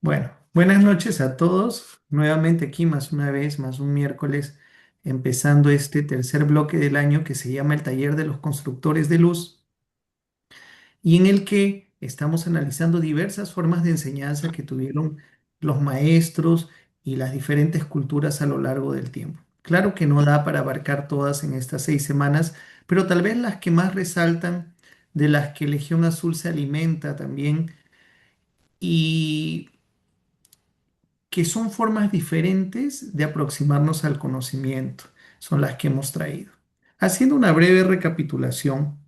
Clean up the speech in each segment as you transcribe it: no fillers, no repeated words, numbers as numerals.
Bueno, buenas noches a todos. Nuevamente aquí más una vez, más un miércoles, empezando este tercer bloque del año que se llama el Taller de los Constructores de Luz y en el que estamos analizando diversas formas de enseñanza que tuvieron los maestros y las diferentes culturas a lo largo del tiempo. Claro que no da para abarcar todas en estas 6 semanas, pero tal vez las que más resaltan, de las que Legión Azul se alimenta también y que son formas diferentes de aproximarnos al conocimiento, son las que hemos traído. Haciendo una breve recapitulación,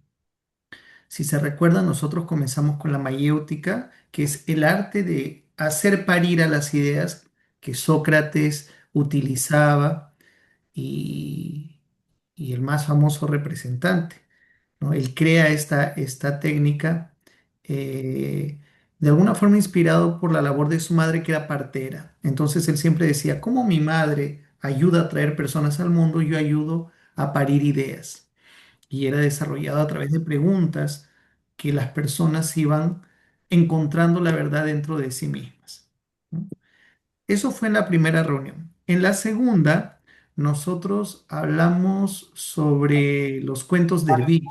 si se recuerda, nosotros comenzamos con la mayéutica, que es el arte de hacer parir a las ideas que Sócrates utilizaba y, y el más famoso representante, ¿no? Él crea esta técnica eh, de alguna forma inspirado por la labor de su madre que era partera. Entonces él siempre decía, como mi madre ayuda a traer personas al mundo, yo ayudo a parir ideas. Y era desarrollado a través de preguntas que las personas iban encontrando la verdad dentro de sí mismas, ¿no? Eso fue en la primera reunión. En la segunda, nosotros hablamos sobre los cuentos derviche.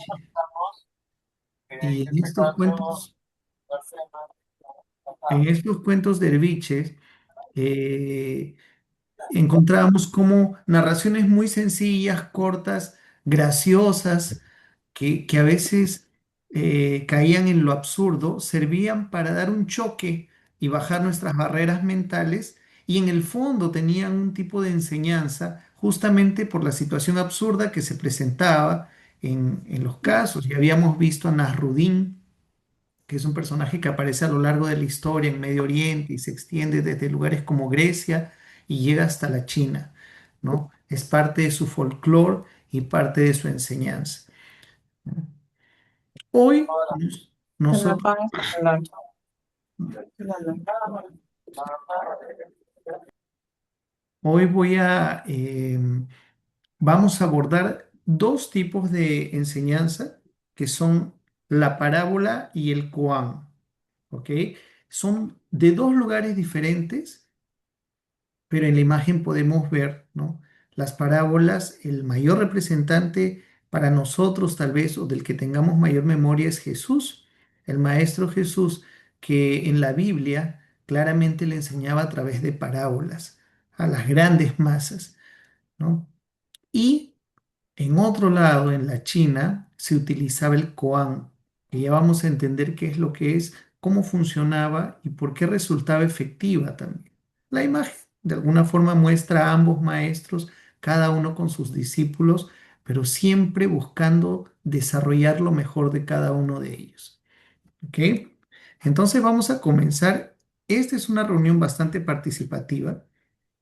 Y en estos cuentos derviches, eh, encontrábamos como narraciones muy sencillas, cortas, graciosas, que a veces caían en lo absurdo, servían para dar un choque y bajar nuestras barreras mentales y en el fondo tenían un tipo de enseñanza justamente por la situación absurda que se presentaba en los casos. Ya habíamos visto a Nasruddin, que es un personaje que aparece a lo largo de la historia en Medio Oriente y se extiende desde lugares como Grecia y llega hasta la China, ¿no? Es parte de su folclore y parte de su enseñanza, ¿no? Hoy nosotros, hoy vamos a abordar dos tipos de enseñanza que son la parábola y el koan, ¿ok? Son de dos lugares diferentes, pero en la imagen podemos ver, ¿no? Las parábolas, el mayor representante para nosotros tal vez, o del que tengamos mayor memoria, es Jesús, el Maestro Jesús, que en la Biblia claramente le enseñaba a través de parábolas a las grandes masas, ¿no? Y en otro lado, en la China, se utilizaba el koan, que ya vamos a entender qué es lo que es, cómo funcionaba y por qué resultaba efectiva también. La imagen de alguna forma muestra a ambos maestros, cada uno con sus discípulos, pero siempre buscando desarrollar lo mejor de cada uno de ellos. ¿Ok? Entonces vamos a comenzar. Esta es una reunión bastante participativa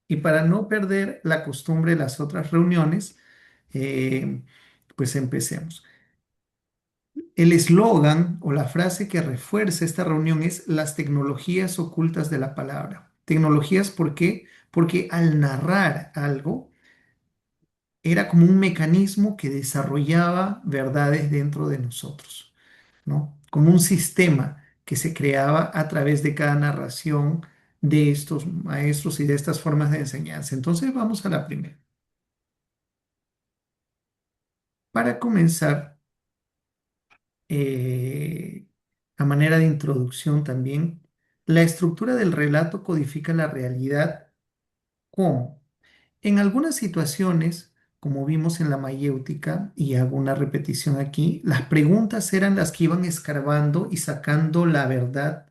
y para no perder la costumbre de las otras reuniones, eh, pues empecemos. El eslogan o la frase que refuerza esta reunión es las tecnologías ocultas de la palabra. Tecnologías, ¿por qué? Porque al narrar algo era como un mecanismo que desarrollaba verdades dentro de nosotros, ¿no? Como un sistema que se creaba a través de cada narración de estos maestros y de estas formas de enseñanza. Entonces vamos a la primera. Para comenzar, eh, a manera de introducción también, la estructura del relato codifica la realidad como, en algunas situaciones, como vimos en la mayéutica, y hago una repetición aquí, las preguntas eran las que iban escarbando y sacando la verdad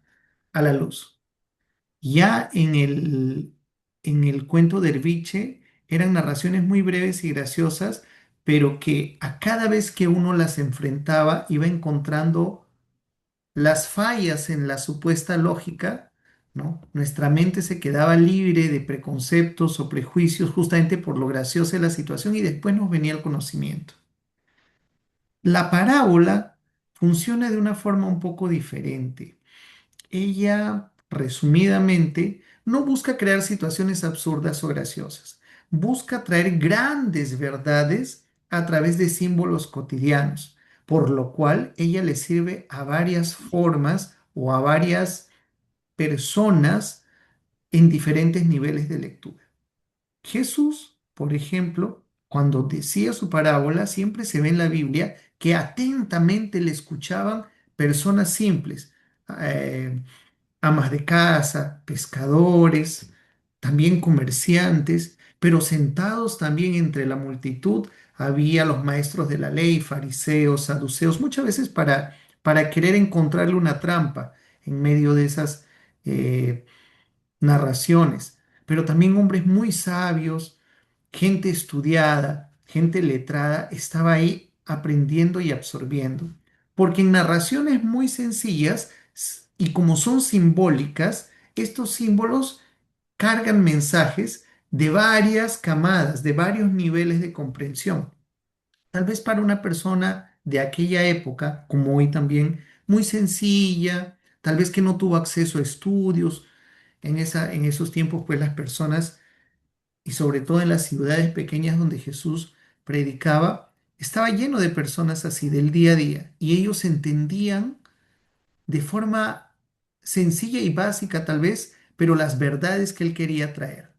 a la luz. Ya en el cuento de Erviche eran narraciones muy breves y graciosas, pero que a cada vez que uno las enfrentaba iba encontrando las fallas en la supuesta lógica, ¿no? Nuestra mente se quedaba libre de preconceptos o prejuicios justamente por lo graciosa de la situación y después nos venía el conocimiento. La parábola funciona de una forma un poco diferente. Ella, resumidamente, no busca crear situaciones absurdas o graciosas. Busca traer grandes verdades a través de símbolos cotidianos, por lo cual ella le sirve a varias formas o a varias personas en diferentes niveles de lectura. Jesús, por ejemplo, cuando decía su parábola, siempre se ve en la Biblia que atentamente le escuchaban personas simples, eh, amas de casa, pescadores, también comerciantes, pero sentados también entre la multitud había los maestros de la ley, fariseos, saduceos, muchas veces para querer encontrarle una trampa en medio de esas narraciones, pero también hombres muy sabios, gente estudiada, gente letrada, estaba ahí aprendiendo y absorbiendo. Porque en narraciones muy sencillas y como son simbólicas, estos símbolos cargan mensajes de varias camadas, de varios niveles de comprensión. Tal vez para una persona de aquella época, como hoy también, muy sencilla, tal vez que no tuvo acceso a estudios. En esos tiempos, pues las personas, y sobre todo en las ciudades pequeñas donde Jesús predicaba, estaba lleno de personas así del día a día, y ellos entendían de forma sencilla y básica tal vez, pero las verdades que él quería traer.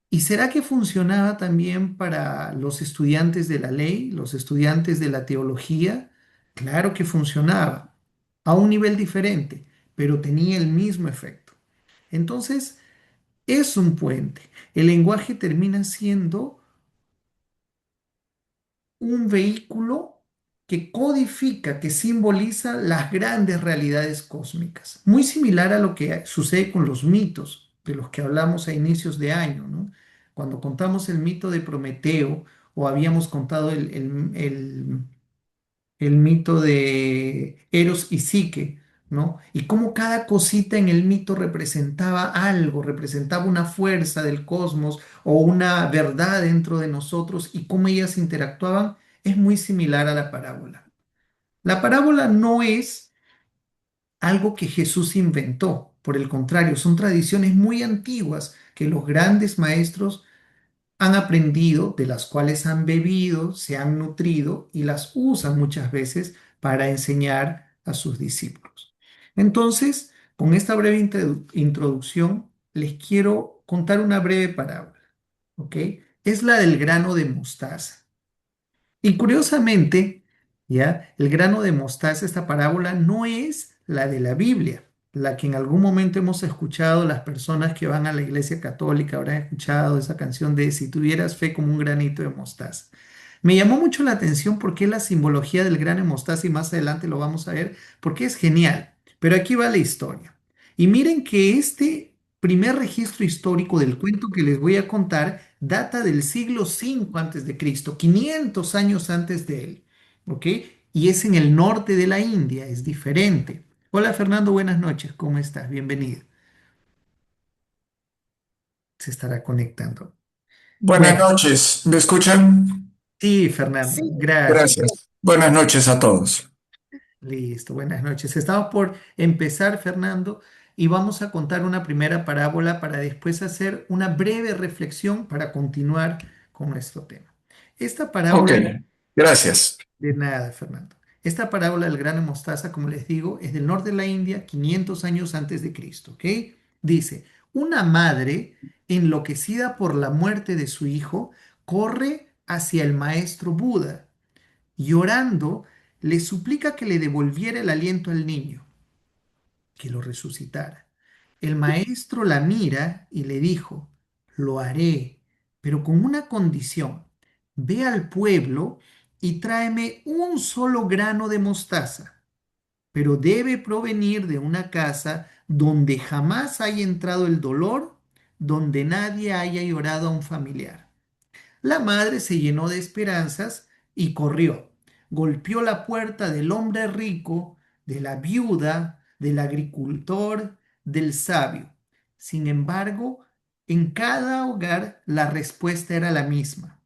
¿Y será que funcionaba también para los estudiantes de la ley, los estudiantes de la teología? Claro que funcionaba, a un nivel diferente, pero tenía el mismo efecto. Entonces, es un puente. El lenguaje termina siendo un vehículo que codifica, que simboliza las grandes realidades cósmicas. Muy similar a lo que sucede con los mitos de los que hablamos a inicios de año, ¿no? Cuando contamos el mito de Prometeo o habíamos contado el mito de Eros y Psique, ¿no? Y cómo cada cosita en el mito representaba algo, representaba una fuerza del cosmos o una verdad dentro de nosotros y cómo ellas interactuaban, es muy similar a la parábola. La parábola no es algo que Jesús inventó, por el contrario, son tradiciones muy antiguas que los grandes maestros han aprendido, de las cuales han bebido, se han nutrido y las usan muchas veces para enseñar a sus discípulos. Entonces, con esta breve introducción, les quiero contar una breve parábola, ¿ok? Es la del grano de mostaza. Y curiosamente, ya, el grano de mostaza, esta parábola, no es la de la Biblia, la que en algún momento hemos escuchado, las personas que van a la iglesia católica habrán escuchado esa canción de Si tuvieras fe como un granito de mostaza. Me llamó mucho la atención porque es la simbología del grano de mostaza y más adelante lo vamos a ver porque es genial. Pero aquí va la historia. Y miren que este primer registro histórico del cuento que les voy a contar data del siglo V antes de Cristo, 500 años antes de él, ¿ok? Y es en el norte de la India, es diferente. Hola Fernando, buenas noches, ¿cómo estás? Bienvenido. Se estará conectando. Buenas Bueno, noches, ¿me escuchan? sí, Fernando, Sí. gracias. Gracias. Buenas noches a todos. Listo, buenas noches. Estamos por empezar, Fernando, y vamos a contar una primera parábola para después hacer una breve reflexión para continuar con nuestro tema. Esta Ok, parábola, gracias. de nada, Fernando. Esta parábola del grano de mostaza, como les digo, es del norte de la India, 500 años antes de Cristo, ¿ok? Dice, una madre enloquecida por la muerte de su hijo corre hacia el maestro Buda. Llorando, le suplica que le devolviera el aliento al niño, que lo resucitara. El maestro la mira y le dijo, lo haré, pero con una condición. Ve al pueblo y tráeme un solo grano de mostaza, pero debe provenir de una casa donde jamás haya entrado el dolor, donde nadie haya llorado a un familiar. La madre se llenó de esperanzas y corrió. Golpeó la puerta del hombre rico, de la viuda, del agricultor, del sabio. Sin embargo, en cada hogar la respuesta era la misma.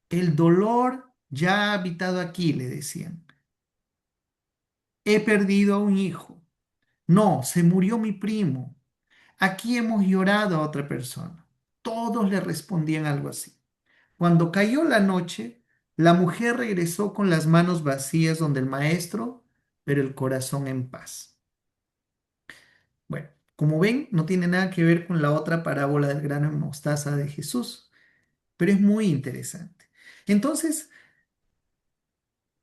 El dolor ya ha habitado aquí, le decían. He perdido a un hijo. No, se murió mi primo. Aquí hemos llorado a otra persona. Todos le respondían algo así. Cuando cayó la noche, la mujer regresó con las manos vacías donde el maestro, pero el corazón en paz. Bueno, Como ven, no tiene nada que ver con la otra parábola del grano de mostaza de Jesús, pero es muy interesante. Entonces,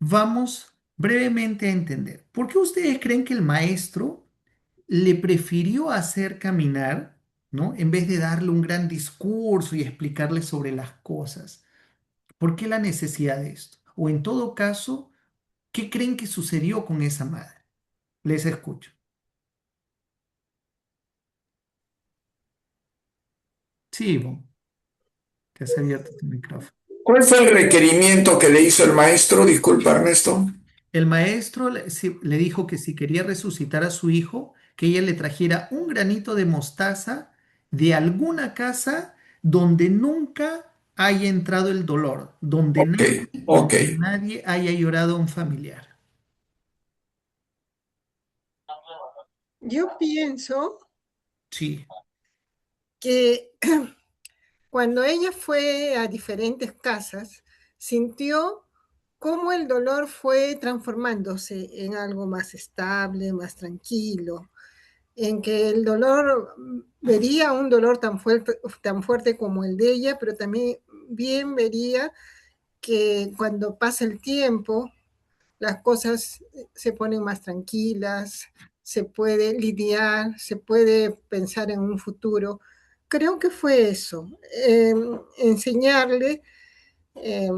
vamos brevemente a entender. ¿Por qué ustedes creen que el maestro le prefirió hacer caminar, ¿no? En vez de darle un gran discurso y explicarle sobre las cosas? ¿Por qué la necesidad de esto? O en todo caso, ¿qué creen que sucedió con esa madre? Les escucho. Sí, Ivonne, te has abierto tu micrófono. ¿Cuál fue el requerimiento que le hizo el maestro? Disculpa, Ernesto. El maestro le dijo que si quería resucitar a su hijo, que ella le trajera un granito de mostaza de alguna casa donde nunca haya entrado el dolor, Ok, ok. donde nadie haya llorado a un familiar. Yo pienso Sí, que cuando ella fue a diferentes casas, sintió cómo el dolor fue transformándose en algo más estable, más tranquilo, en que el dolor vería un dolor tan fuerte como el de ella, pero también bien vería que cuando pasa el tiempo las cosas se ponen más tranquilas, se puede lidiar, se puede pensar en un futuro. Creo que fue eso, enseñarle eh,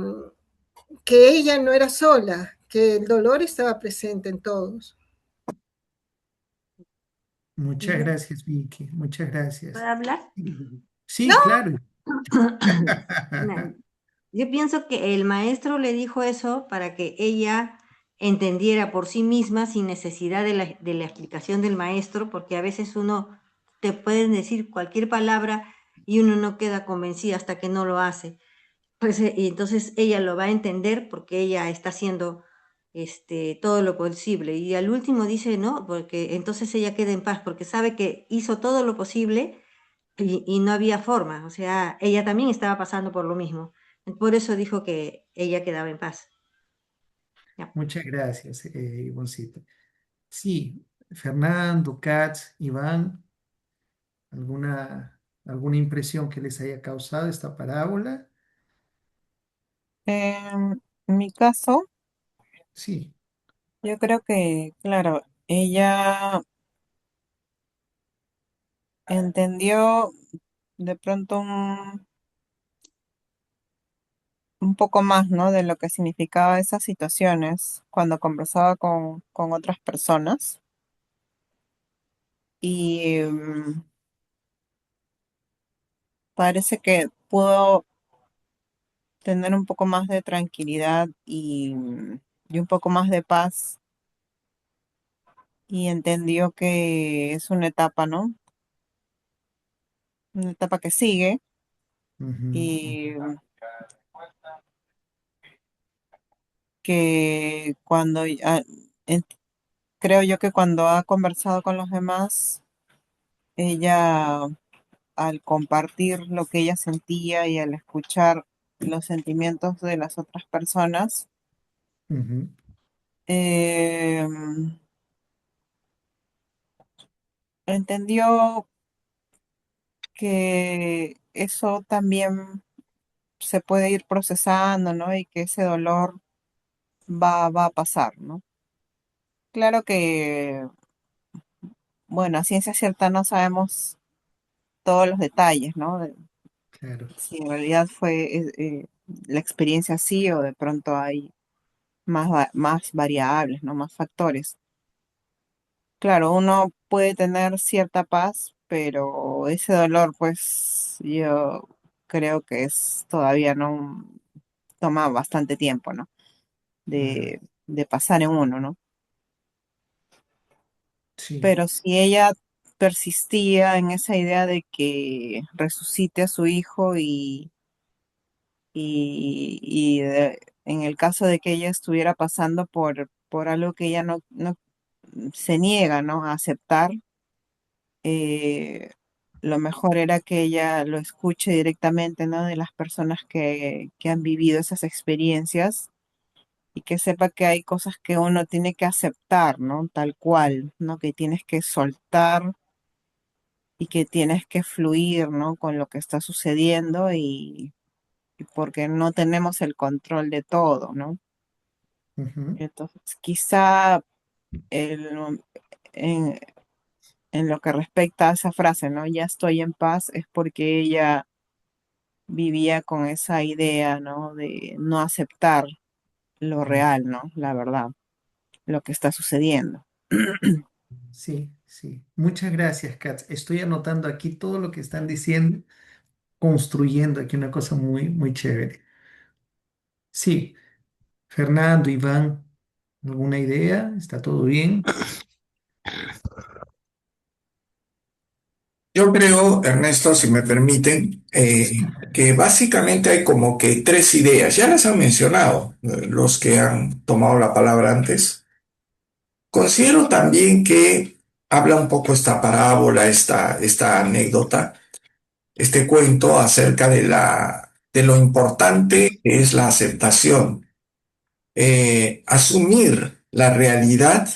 que ella no era sola, que el dolor estaba presente en todos. muchas Yo, gracias, Vicky, muchas ¿puedo gracias. hablar? Sí, claro. No, yo pienso que el maestro le dijo eso para que ella entendiera por sí misma sin necesidad de la explicación del maestro, porque a veces uno te pueden decir cualquier palabra y uno no queda convencida hasta que no lo hace. Pues, y entonces ella lo va a entender porque ella está haciendo todo lo posible. Y al último dice no, porque entonces ella queda en paz, porque sabe que hizo todo lo posible y no había forma. O sea, ella también estaba pasando por lo mismo. Por eso dijo que ella quedaba en paz. Ya. Muchas gracias, Ivoncito. Sí, Fernando, Katz, Iván, ¿alguna impresión que les haya causado esta parábola? En mi caso, Sí. yo creo que, claro, ella entendió de pronto un poco más, ¿no? De lo que significaba esas situaciones cuando conversaba con otras personas y parece que pudo tener un poco más de tranquilidad y un poco más de paz y entendió que es una etapa, ¿no? Una etapa que sigue Ujú, y que en- creo yo que cuando ha conversado con los demás, ella al compartir lo que ella sentía y al escuchar los sentimientos de las otras personas, ujú, eh, entendió que eso también se puede ir procesando, ¿no? Y que ese dolor va a pasar, ¿no? Claro que, bueno, a ciencia cierta no sabemos todos los detalles, ¿no? claro. Si en realidad fue la experiencia así o de pronto hay más variables, ¿no? Más factores. Claro, uno puede tener cierta paz, pero ese dolor, pues yo creo que es todavía no toma bastante tiempo, ¿no? Mm, De pasar en uno, ¿no? sí. Pero si ella persistía en esa idea de que resucite a su hijo en el caso de que ella estuviera pasando por algo que ella no se niega, ¿no? A aceptar, eh, lo mejor era que ella lo escuche directamente, ¿no? De las personas que han vivido esas experiencias y que sepa que hay cosas que uno tiene que aceptar, ¿no? Tal cual, ¿no? Que tienes que soltar y que tienes que fluir, ¿no? Con lo que está sucediendo y porque no tenemos el control de todo, ¿no? Ujú. Entonces, quizá el- en, en lo que respecta a esa frase, ¿no? Ya estoy en paz, es porque ella vivía con esa idea, ¿no? De no aceptar lo real, ¿no? La verdad, lo que está sucediendo. Sí, sí. Muchas gracias, Katz. Estoy anotando aquí todo lo que están diciendo, construyendo aquí una cosa muy, muy chévere. Sí, Fernando, Iván, ¿alguna idea? ¿Está todo bien? Yo creo, Ernesto, si me permiten, que básicamente hay como que tres ideas. Ya las han mencionado los que han tomado la palabra antes. Considero también que habla un poco esta parábola, esta anécdota, este cuento acerca de lo importante que es la aceptación. Asumir la realidad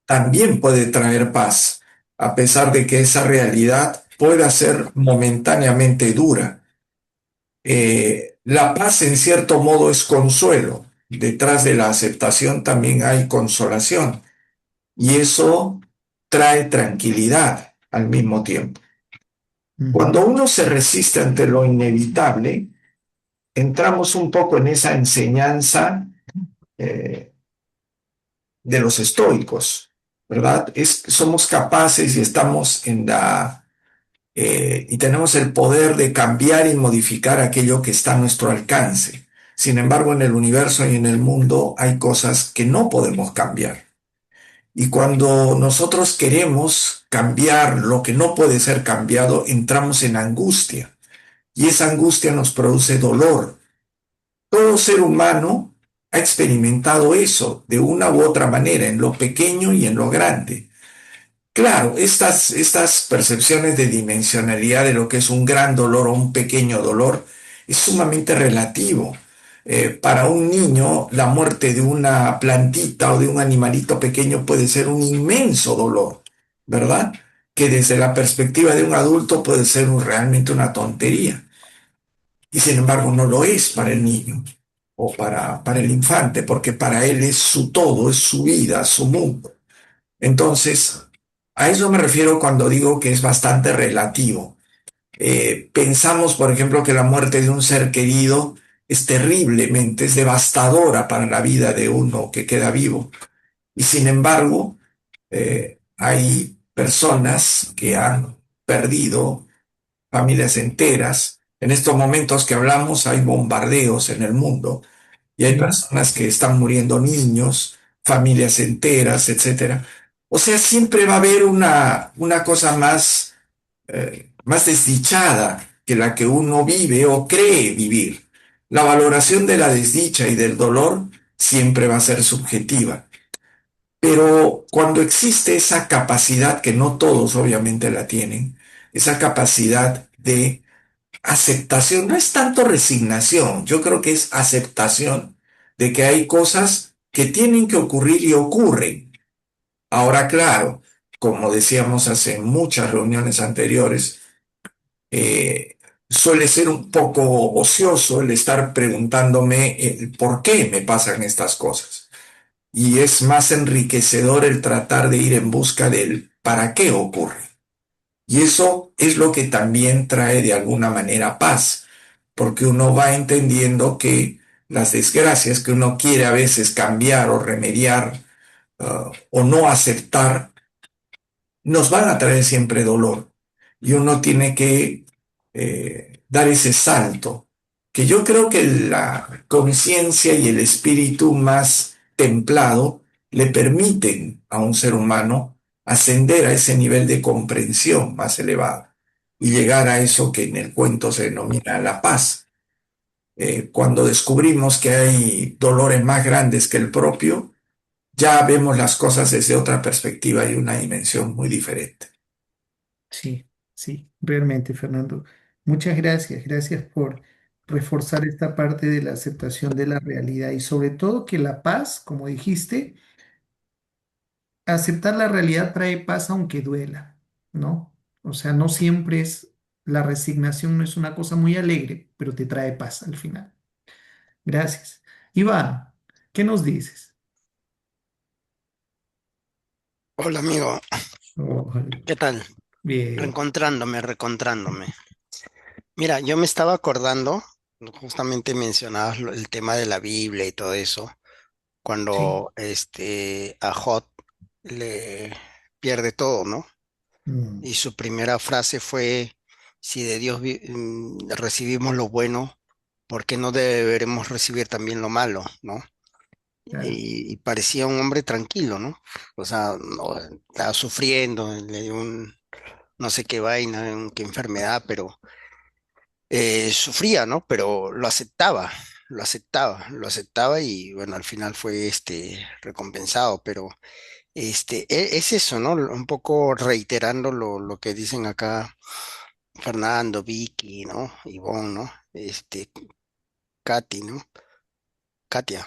también puede traer paz, a pesar de que esa realidad pueda ser momentáneamente dura. La paz, en cierto modo, es consuelo. Detrás de la aceptación también hay consolación y eso trae tranquilidad al mismo tiempo. Ujú. Cuando uno se resiste ante lo inevitable, entramos un poco en esa enseñanza eh, de los estoicos, ¿verdad? Somos capaces y estamos y tenemos el poder de cambiar y modificar aquello que está a nuestro alcance. Sin embargo, en el universo y en el mundo hay cosas que no podemos cambiar. Y cuando nosotros queremos cambiar lo que no puede ser cambiado, entramos en angustia. Y esa angustia nos produce dolor. Todo ser humano ha experimentado eso de una u otra manera, en lo pequeño y en lo grande. Claro, estas percepciones de dimensionalidad de lo que es un gran dolor o un pequeño dolor es sumamente relativo. Para un niño, la muerte de una plantita o de un animalito pequeño puede ser un inmenso dolor, ¿verdad? Que desde la perspectiva de un adulto puede ser realmente una tontería. Y sin embargo no lo es para el niño o para el infante, porque para él es su todo, es su vida, su mundo. Entonces, a eso me refiero cuando digo que es bastante relativo. Pensamos, por ejemplo, que la muerte de un ser querido es terriblemente, es devastadora para la vida de uno que queda vivo. Y sin embargo, hay personas que han perdido familias enteras. En estos momentos que hablamos hay bombardeos en el mundo y hay Sí. personas que están muriendo niños, familias enteras, etcétera. O sea, siempre va a haber una cosa más desdichada que la que uno vive o cree vivir. La valoración de la desdicha y del dolor siempre va a ser subjetiva. Pero cuando existe esa capacidad, que no todos obviamente la tienen, esa capacidad de aceptación, no es tanto resignación, yo creo que es aceptación de que hay cosas que tienen que ocurrir y ocurren. Ahora, claro, como decíamos hace muchas reuniones anteriores, eh, suele ser un poco ocioso el estar preguntándome el por qué me pasan estas cosas. Y es más enriquecedor el tratar de ir en busca del para qué ocurre. Y eso es lo que también trae de alguna manera paz, porque uno va entendiendo que las desgracias que uno quiere a veces cambiar o remediar o no aceptar, nos van a traer siempre dolor. Y uno tiene que dar ese salto, que yo creo que la conciencia y el espíritu más templado le permiten a un ser humano ascender a ese nivel de comprensión más elevado y llegar a eso que en el cuento se denomina la paz. Cuando descubrimos que hay dolores más grandes que el propio, ya vemos las cosas desde otra perspectiva y una dimensión muy diferente. Sí, sí, realmente, Fernando. Muchas gracias. Gracias por reforzar esta parte de la aceptación de la realidad y sobre todo que la paz, como dijiste, aceptar la realidad trae paz aunque duela, ¿no? O sea, no siempre es, la resignación no es una cosa muy alegre, pero te trae paz al final. Gracias. Iván, ¿qué nos dices? Hola amigo, Oh, ¿qué tal? bien, Reencontrándome. Mira, yo me estaba acordando, justamente mencionabas el tema de la Biblia y todo eso, sí. cuando a Jot le pierde todo, ¿no? Mm, Y su primera frase fue, si de Dios recibimos lo bueno, ¿por qué no deberemos recibir también lo malo, ¿no? claro. Y parecía un hombre tranquilo, ¿no? O sea, no, estaba sufriendo, le dio un no sé qué vaina, qué enfermedad, pero sufría, ¿no? Pero lo aceptaba y bueno, al final fue recompensado, pero es eso, ¿no? Un poco reiterando lo que dicen acá Fernando, Vicky, ¿no? Ivonne, ¿no? Katy, ¿no? Katia.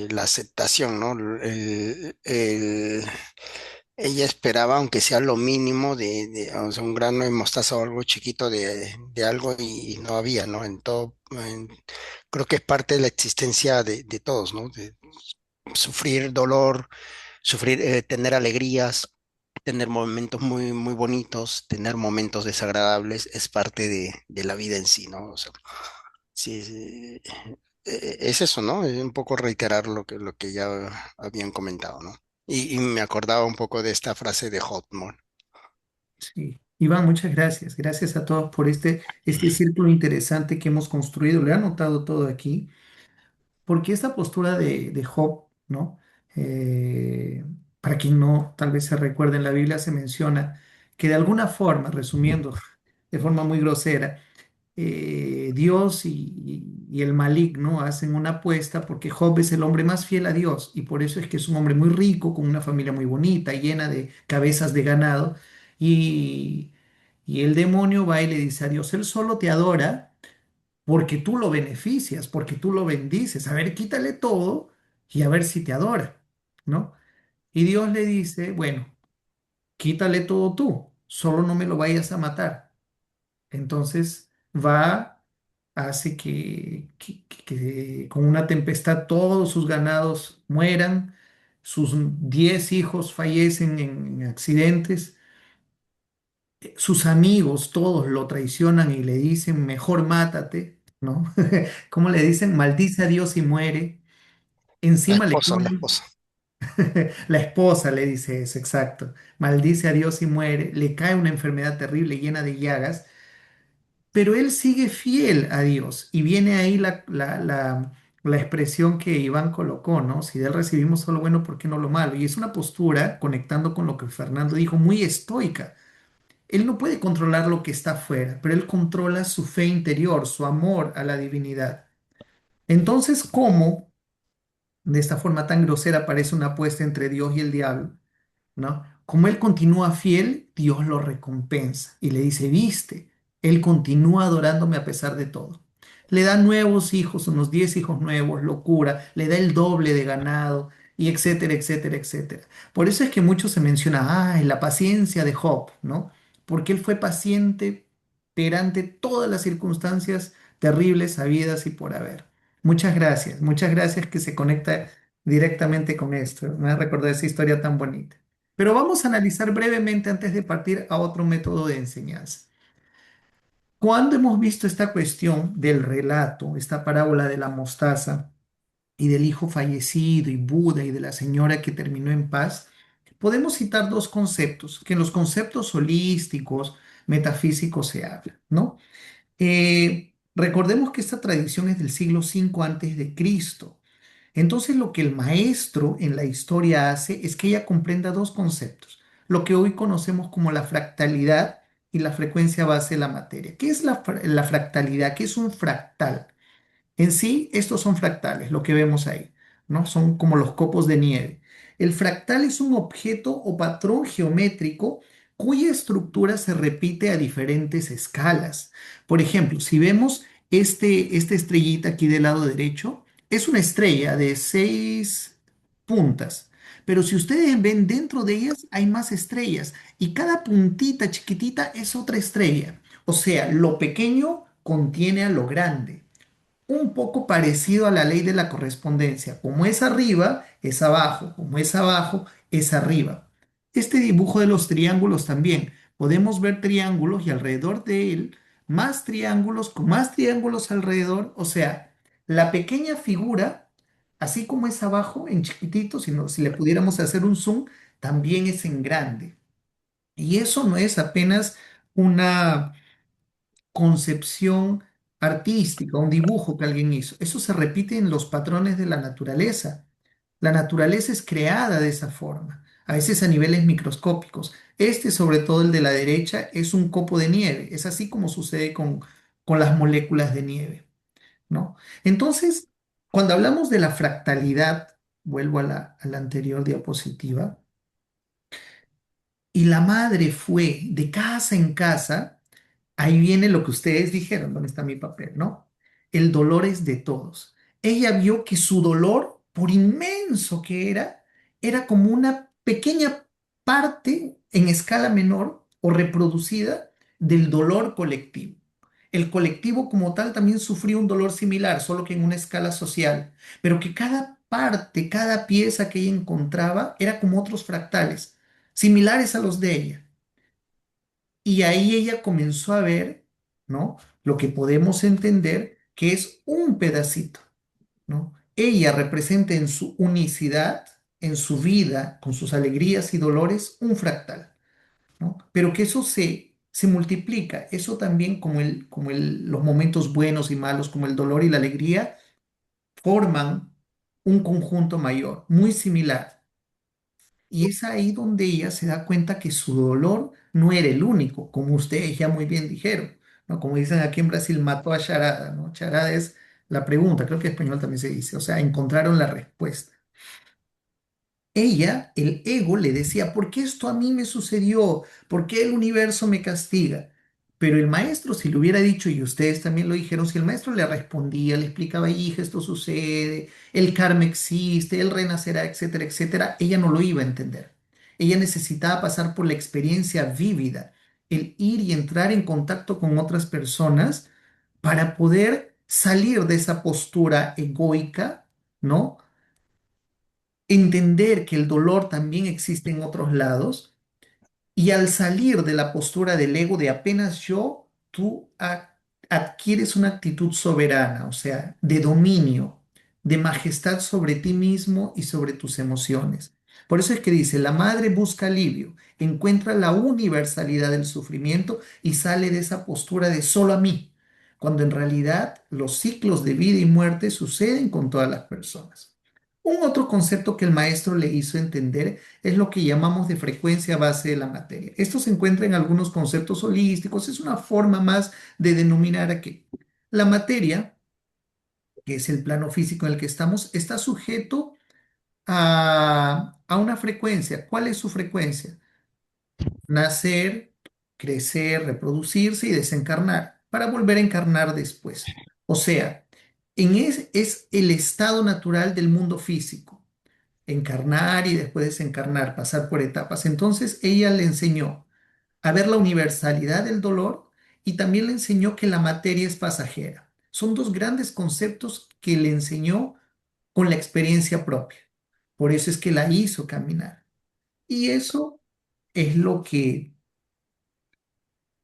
La aceptación, ¿no? Ella esperaba, aunque sea lo mínimo, o sea, un grano de mostaza o algo chiquito de algo y no había, ¿no? Creo que es parte de la existencia de todos, ¿no? De sufrir dolor, tener alegrías, tener momentos muy, muy bonitos, tener momentos desagradables, es parte de la vida en sí, ¿no? O sea, sí, sí, es eso, ¿no? Es un poco reiterar lo que ya habían comentado, ¿no? Y me acordaba un poco de esta frase de Hotmore. Sí. Iván, muchas gracias. Gracias a todos por este círculo interesante que hemos construido. Le he anotado todo aquí, porque esta postura de Job, ¿no? Para quien no tal vez se recuerde, en la Biblia se menciona que de alguna forma, resumiendo de forma muy grosera, Dios y el maligno hacen una apuesta porque Job es el hombre más fiel a Dios y por eso es que es un hombre muy rico, con una familia muy bonita, llena de cabezas de ganado. Y, y el demonio va y le dice a Dios, él solo te adora porque tú lo beneficias, porque tú lo bendices. A ver, quítale todo y a ver si te adora, ¿no? Y Dios le dice, bueno, quítale todo tú, solo no me lo vayas a matar. Entonces va, hace que con una tempestad todos sus ganados mueran, sus 10 hijos fallecen en accidentes, sus amigos todos lo traicionan y le dicen, mejor mátate, ¿no? ¿Cómo le dicen? Maldice a Dios y muere. Encima le La ponen, esposa. la esposa le dice eso, exacto. Maldice a Dios y muere. Le cae una enfermedad terrible llena de llagas, pero él sigue fiel a Dios. Y viene ahí la expresión que Iván colocó, ¿no? Si de él recibimos solo bueno, ¿por qué no lo malo? Y es una postura, conectando con lo que Fernando dijo, muy estoica. Él no puede controlar lo que está afuera, pero él controla su fe interior, su amor a la divinidad. Entonces, ¿cómo de esta forma tan grosera aparece una apuesta entre Dios y el diablo? ¿No? Como él continúa fiel, Dios lo recompensa y le dice, viste, él continúa adorándome a pesar de todo. Le da nuevos hijos, unos 10 hijos nuevos, locura, le da el doble de ganado y etcétera, etcétera, etcétera. Por eso es que mucho se menciona, la paciencia de Job, ¿no? Porque él fue paciente perante todas las circunstancias terribles habidas y por haber. Muchas gracias que se conecta directamente con esto. Me ha recordado esa historia tan bonita. Pero vamos a analizar brevemente antes de partir a otro método de enseñanza. Cuando hemos visto esta cuestión del relato, esta parábola de la mostaza y del hijo fallecido y Buda y de la señora que terminó en paz, podemos citar dos conceptos que en los conceptos holísticos, metafísicos se habla, ¿no? Recordemos que esta tradición es del siglo V antes de Cristo. Entonces lo que el maestro en la historia hace es que ella comprenda dos conceptos, lo que hoy conocemos como la fractalidad y la frecuencia base de la materia. ¿Qué es la fractalidad? ¿Qué es un fractal? En sí, estos son fractales, lo que vemos ahí, ¿no? Son como los copos de nieve. El fractal es un objeto o patrón geométrico cuya estructura se repite a diferentes escalas. Por ejemplo, si vemos esta estrellita aquí del lado derecho, es una estrella de 6 puntas, pero si ustedes ven dentro de ellas hay más estrellas y cada puntita chiquitita es otra estrella. O sea, lo pequeño contiene a lo grande, un poco parecido a la ley de la correspondencia. Como es arriba, es abajo. Como es abajo, es arriba. Este dibujo de los triángulos también. Podemos ver triángulos y alrededor de él más triángulos con más triángulos alrededor. O sea, la pequeña figura, así como es abajo en chiquitito, si le pudiéramos hacer un zoom, también es en grande. Y eso no es apenas una concepción artística, un dibujo que alguien hizo. Eso se repite en los patrones de la naturaleza. La naturaleza es creada de esa forma, a veces a niveles microscópicos. Este, sobre todo el de la derecha, es un copo de nieve. Es así como sucede con las moléculas de nieve, ¿no? Entonces, cuando hablamos de la fractalidad, vuelvo a la anterior diapositiva, y la madre fue de casa en casa. Ahí viene lo que ustedes dijeron, ¿dónde está mi papel, no? El dolor es de todos. Ella vio que su dolor, por inmenso que era como una pequeña parte en escala menor o reproducida del dolor colectivo. El colectivo como tal también sufrió un dolor similar, solo que en una escala social, pero que cada parte, cada pieza que ella encontraba era como otros fractales, similares a los de ella. Y ahí ella comenzó a ver, ¿no? Lo que podemos entender que es un pedacito, ¿no? Ella representa en su unicidad, en su vida, con sus alegrías y dolores, un fractal, ¿no? Pero que eso se multiplica, eso también los momentos buenos y malos, como el dolor y la alegría, forman un conjunto mayor, muy similar. Y es ahí donde ella se da cuenta que su dolor no era el único, como ustedes ya muy bien dijeron, ¿no? Como dicen aquí en Brasil, mató a charada, ¿no? Charada es la pregunta, creo que en español también se dice, o sea, encontraron la respuesta. Ella, el ego, le decía, ¿por qué esto a mí me sucedió? ¿Por qué el universo me castiga? Pero el maestro, si le hubiera dicho, y ustedes también lo dijeron, si el maestro le respondía, le explicaba, hija, esto sucede, el karma existe, él renacerá, etcétera, etcétera, ella no lo iba a entender. Ella necesitaba pasar por la experiencia vívida, el ir y entrar en contacto con otras personas para poder salir de esa postura egoica, ¿no? Entender que el dolor también existe en otros lados y al salir de la postura del ego de apenas yo, tú adquieres una actitud soberana, o sea, de dominio, de majestad sobre ti mismo y sobre tus emociones. Por eso es que dice, la madre busca alivio, encuentra la universalidad del sufrimiento y sale de esa postura de solo a mí, cuando en realidad los ciclos de vida y muerte suceden con todas las personas. Un otro concepto que el maestro le hizo entender es lo que llamamos de frecuencia base de la materia. Esto se encuentra en algunos conceptos holísticos, es una forma más de denominar a que la materia, que es el plano físico en el que estamos, está sujeto a una frecuencia. ¿Cuál es su frecuencia? Nacer, crecer, reproducirse y desencarnar para volver a encarnar después. O sea, es el estado natural del mundo físico encarnar y después desencarnar, pasar por etapas. Entonces ella le enseñó a ver la universalidad del dolor y también le enseñó que la materia es pasajera. Son dos grandes conceptos que le enseñó con la experiencia propia. Por eso es que la hizo caminar. Y eso es lo que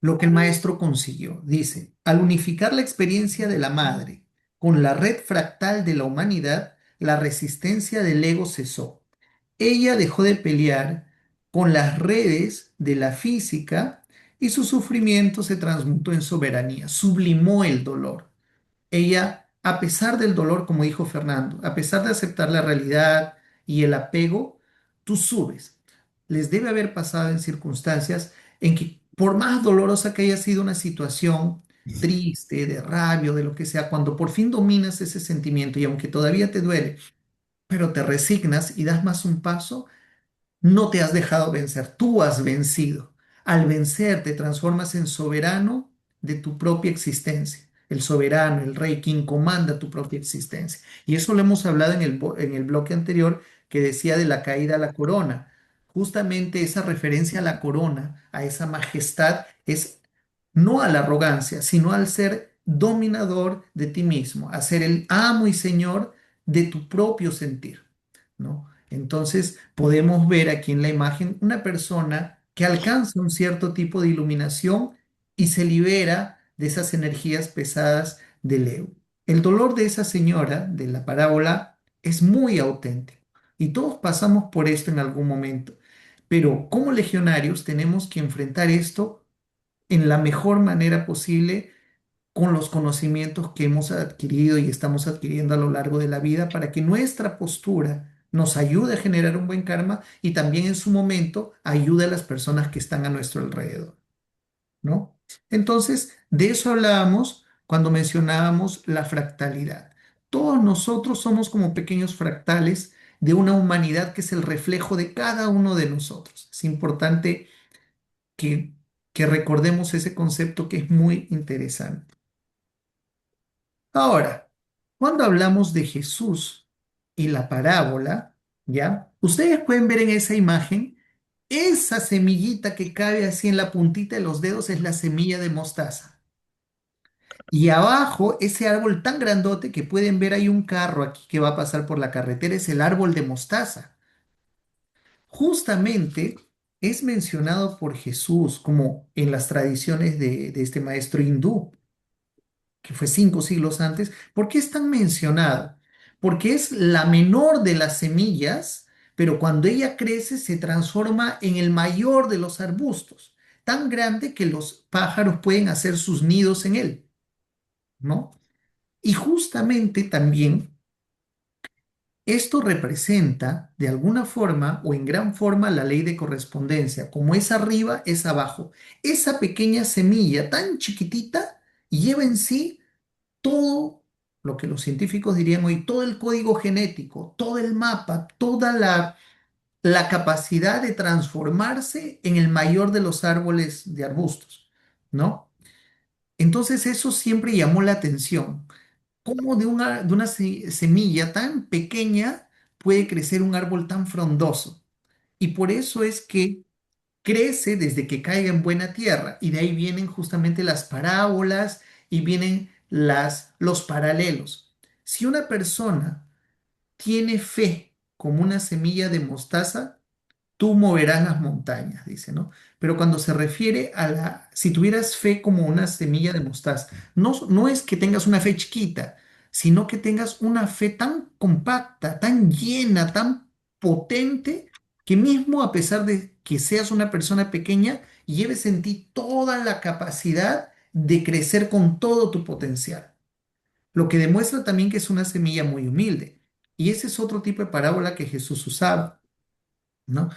el maestro consiguió. Dice, al unificar la experiencia de la madre con la red fractal de la humanidad, la resistencia del ego cesó. Ella dejó de pelear con las redes de la física y su sufrimiento se transmutó en soberanía, sublimó el dolor. Ella, a pesar del dolor, como dijo Fernando, a pesar de aceptar la realidad y el apego, tú subes. Les debe haber pasado en circunstancias en que, por más dolorosa que haya sido una situación triste, de rabia o de lo que sea, cuando por fin dominas ese sentimiento y aunque todavía te duele, pero te resignas y das más un paso, no te has dejado vencer, tú has vencido. Al vencer te transformas en soberano de tu propia existencia. El soberano, el rey, quien comanda tu propia existencia. Y eso lo hemos hablado en el bloque anterior, que decía de la caída a la corona. Justamente esa referencia a la corona, a esa majestad, es no a la arrogancia, sino al ser dominador de ti mismo, a ser el amo y señor de tu propio sentir, ¿no? Entonces podemos ver aquí en la imagen una persona que alcanza un cierto tipo de iluminación y se libera de esas energías pesadas del ego. El dolor de esa señora de la parábola es muy auténtico y todos pasamos por esto en algún momento, pero como legionarios tenemos que enfrentar esto en la mejor manera posible con los conocimientos que hemos adquirido y estamos adquiriendo a lo largo de la vida para que nuestra postura nos ayude a generar un buen karma y también en su momento ayude a las personas que están a nuestro alrededor, ¿no? Entonces, de eso hablábamos cuando mencionábamos la fractalidad. Todos nosotros somos como pequeños fractales de una humanidad que es el reflejo de cada uno de nosotros. Es importante que, que recordemos ese concepto que es muy interesante. Ahora, cuando hablamos de Jesús y la parábola, ¿ya? Ustedes pueden ver en esa imagen, esa semillita que cabe así en la puntita de los dedos es la semilla de mostaza. Y abajo, ese árbol tan grandote que pueden ver, hay un carro aquí que va a pasar por la carretera, es el árbol de mostaza. Justamente es mencionado por Jesús como en las tradiciones de este maestro hindú, que fue 5 siglos antes. ¿Por qué es tan mencionado? Porque es la menor de las semillas, pero cuando ella crece se transforma en el mayor de los arbustos, tan grande que los pájaros pueden hacer sus nidos en él, ¿no? Y justamente también esto representa de alguna forma o en gran forma la ley de correspondencia. Como es arriba, es abajo. Esa pequeña semilla tan chiquitita lleva en sí todo lo que los científicos dirían hoy, todo el código genético, todo el mapa, toda la capacidad de transformarse en el mayor de los árboles de arbustos, ¿no? Entonces eso siempre llamó la atención. ¿Cómo de una semilla tan pequeña puede crecer un árbol tan frondoso? Y por eso es que crece desde que caiga en buena tierra. Y de ahí vienen justamente las parábolas y vienen los paralelos. Si una persona tiene fe como una semilla de mostaza, tú moverás las montañas, dice, ¿no? Pero cuando se refiere si tuvieras fe como una semilla de mostaza, no es que tengas una fe chiquita, sino que tengas una fe tan compacta, tan llena, tan potente, que mismo a pesar de que seas una persona pequeña, lleves en ti toda la capacidad de crecer con todo tu potencial. Lo que demuestra también que es una semilla muy humilde. Y ese es otro tipo de parábola que Jesús usaba, ¿no?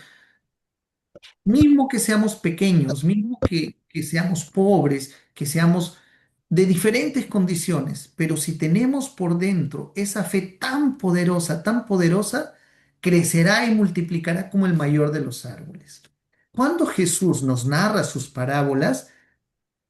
Mismo que seamos pequeños, mismo que seamos pobres, que seamos de diferentes condiciones, pero si tenemos por dentro esa fe tan poderosa, crecerá y multiplicará como el mayor de los árboles. Cuando Jesús nos narra sus parábolas,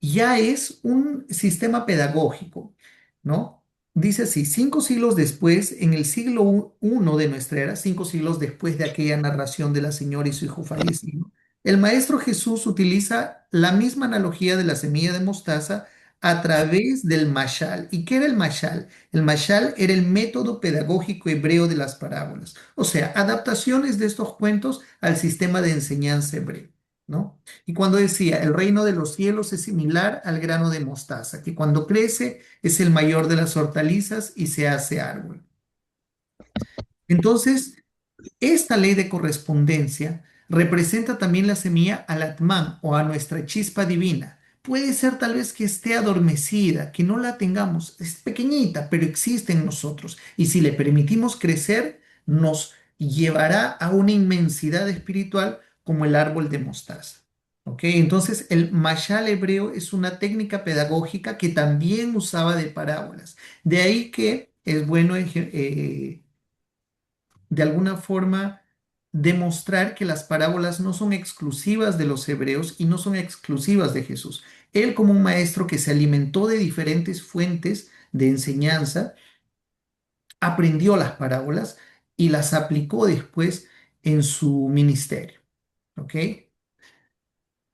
ya es un sistema pedagógico, ¿no? Dice así, 5 siglos después, en el siglo I de nuestra era, 5 siglos después de aquella narración de la señora y su hijo fallecido, el maestro Jesús utiliza la misma analogía de la semilla de mostaza a través del mashal. ¿Y qué era el mashal? El mashal era el método pedagógico hebreo de las parábolas, o sea, adaptaciones de estos cuentos al sistema de enseñanza hebreo, ¿no? Y cuando decía, el reino de los cielos es similar al grano de mostaza, que cuando crece es el mayor de las hortalizas y se hace árbol. Entonces, esta ley de correspondencia representa también la semilla al Atman o a nuestra chispa divina. Puede ser tal vez que esté adormecida, que no la tengamos, es pequeñita, pero existe en nosotros. Y si le permitimos crecer, nos llevará a una inmensidad espiritual como el árbol de mostaza. ¿Ok? Entonces, el mashal hebreo es una técnica pedagógica que también usaba de parábolas. De ahí que es bueno de alguna forma demostrar que las parábolas no son exclusivas de los hebreos y no son exclusivas de Jesús. Él como un maestro que se alimentó de diferentes fuentes de enseñanza, aprendió las parábolas y las aplicó después en su ministerio. ¿Ok?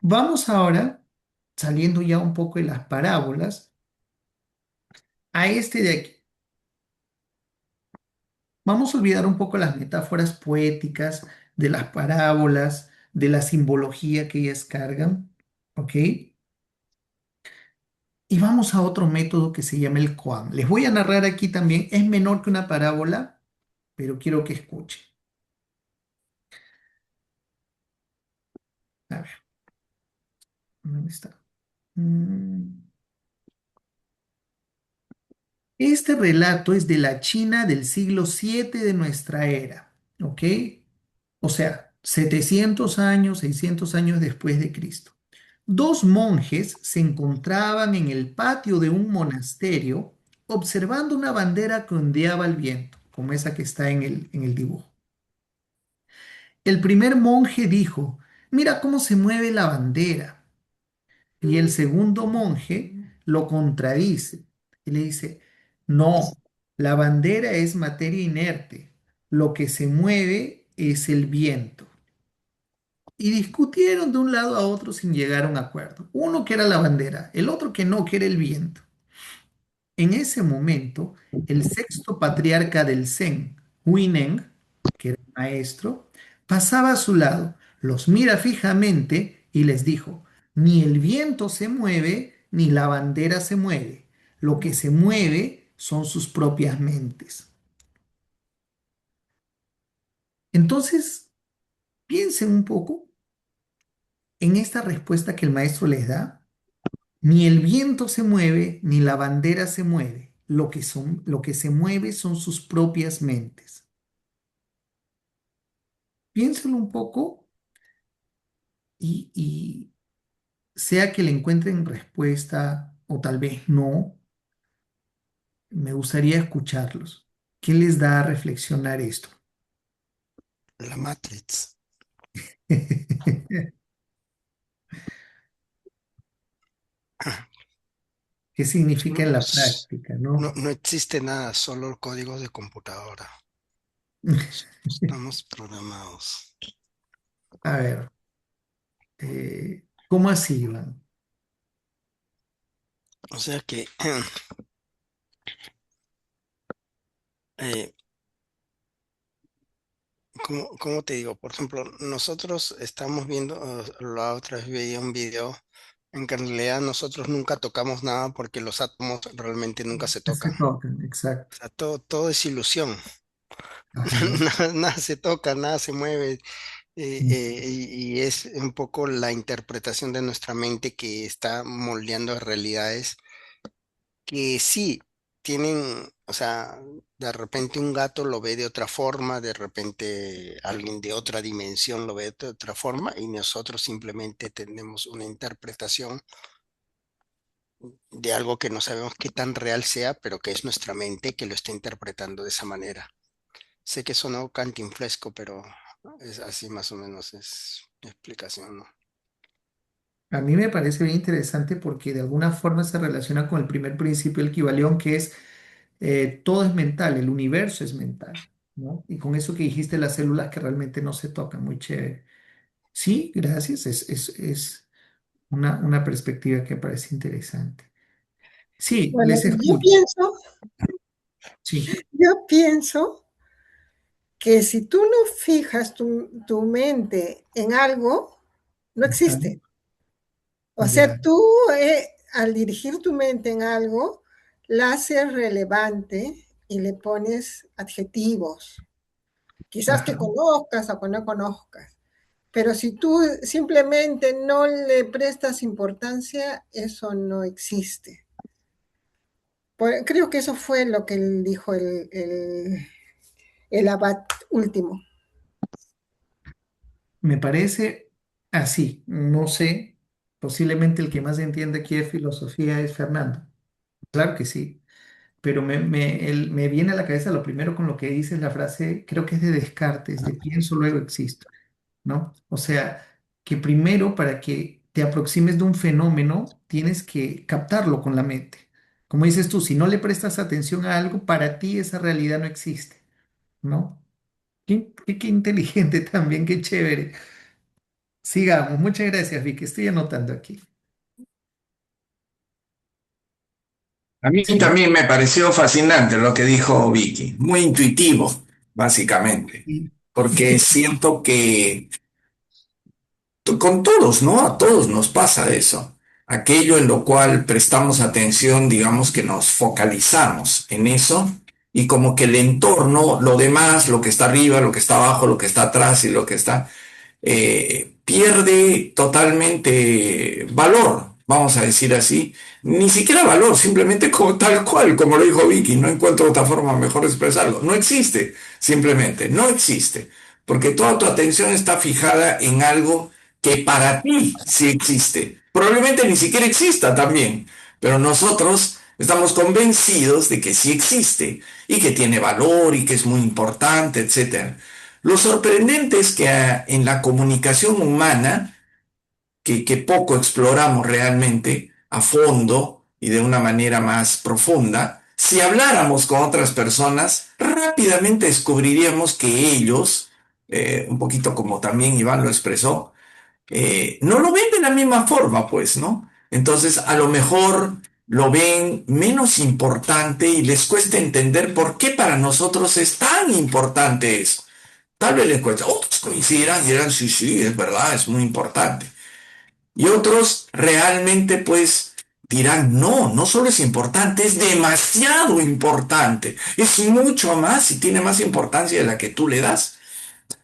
Vamos ahora, saliendo ya un poco de las parábolas, a este de aquí. Vamos a olvidar un poco las metáforas poéticas de las parábolas, de la simbología que ellas cargan. ¿Ok? Y vamos a otro método que se llama el koan. Les voy a narrar aquí también, es menor que una parábola, pero quiero que escuchen. A ver, ¿dónde está? Mm. Este relato es de la China del siglo VII de nuestra era, ¿ok? O sea, 700 años, 600 años después de Cristo. Dos monjes se encontraban en el patio de un monasterio observando una bandera que ondeaba al viento, como esa que está en el dibujo. El primer monje dijo, mira cómo se mueve la bandera. Y el segundo monje lo contradice y le dice, no, la bandera es materia inerte, lo que se mueve es el viento. Y discutieron de un lado a otro sin llegar a un acuerdo. Uno que era la bandera, el otro que no, que era el viento. En ese momento, el sexto patriarca del Zen, Huineng, que era el maestro, pasaba a su lado, los mira fijamente y les dijo, ni el viento se mueve, ni la bandera se mueve. Lo que se mueve son sus propias mentes. Entonces, piensen un poco en esta respuesta que el maestro les da. Ni el viento se mueve, ni la bandera se mueve. Lo que se mueve son sus propias mentes. Piénselo un poco y sea que le encuentren respuesta o tal vez no, me gustaría escucharlos. ¿Qué les da a reflexionar esto? La Matrix. ¿Qué significa No, en la práctica, no, no? no existe nada, solo códigos de computadora. Estamos programados. A ver, ¿cómo así, Iván? O sea que, eh, ¿cómo te digo? Por ejemplo, nosotros estamos viendo, la otra vez veía un video en que en realidad nosotros nunca tocamos nada porque los átomos realmente nunca se Se tocan. tocan, O exacto. sea, todo es ilusión. Ajá. Nada se toca, nada se mueve. Y es un poco la interpretación de nuestra mente que está moldeando realidades que sí tienen, o sea, de repente un gato lo ve de otra forma, de repente alguien de otra dimensión lo ve de otra forma y nosotros simplemente tenemos una interpretación de algo que no sabemos qué tan real sea, pero que es nuestra mente que lo está interpretando de esa manera. Sé que sonó cantinflesco, pero es así más o menos es mi explicación, ¿no? A mí me parece bien interesante porque de alguna forma se relaciona con el primer principio del Kybalión, que es todo es mental, el universo es mental, ¿no? Y con eso que dijiste, las células que realmente no se tocan, muy chévere. Sí, gracias, es una perspectiva que parece interesante. Sí, Bueno, les escucho, sí, yo pienso que si tú no fijas tu mente en algo, no ajá, existe. O ya, sea, tú al dirigir tu mente en algo, la haces relevante y le pones adjetivos, quizás que ajá. conozcas o que no conozcas. Pero si tú simplemente no le prestas importancia, eso no existe. Creo que eso fue lo que dijo el abad último. Me parece así, no sé, posiblemente el que más entiende aquí de filosofía es Fernando. Claro que sí. Pero me viene a la cabeza lo primero con lo que dices la frase, creo que es de Descartes, de pienso, luego existo, ¿no? O sea, que primero para que te aproximes de un fenómeno, tienes que captarlo con la mente. Como dices tú, si no le prestas atención a algo, para ti esa realidad no existe, ¿no? Qué inteligente también, qué chévere. Sigamos. Muchas gracias, Vicky. Estoy anotando aquí. A mí Sí. también me pareció fascinante lo que dijo Vicky, muy intuitivo, básicamente, Sí. porque siento que con todos, ¿no? A todos nos pasa eso. Aquello en lo cual prestamos atención, digamos que nos focalizamos en eso y como que el entorno, lo demás, lo que está arriba, lo que está abajo, lo que está atrás y lo que está pierde totalmente valor, vamos a decir así. Ni siquiera valor, simplemente como, tal cual, como lo dijo Vicky, no encuentro otra forma mejor de expresarlo. No existe, simplemente, no existe, porque toda tu atención está fijada en algo que para ti sí existe. Probablemente ni siquiera exista también, pero nosotros estamos convencidos de que sí existe y que tiene valor y que es muy importante, etcétera. Lo sorprendente es que en la comunicación humana, que poco exploramos realmente a fondo y de una manera más profunda, si habláramos con otras personas, rápidamente descubriríamos que ellos, un poquito como también Iván lo expresó, no lo ven de la misma forma, pues, ¿no? Entonces, a lo mejor lo ven menos importante y les cuesta entender por qué para nosotros es tan importante eso. Tal vez les cuesta, otros coincidirán y dirán, sí, sí, es verdad, es muy importante. Y otros realmente pues dirán, no, no solo es importante, es demasiado importante, es mucho más y tiene más importancia de la que tú le das.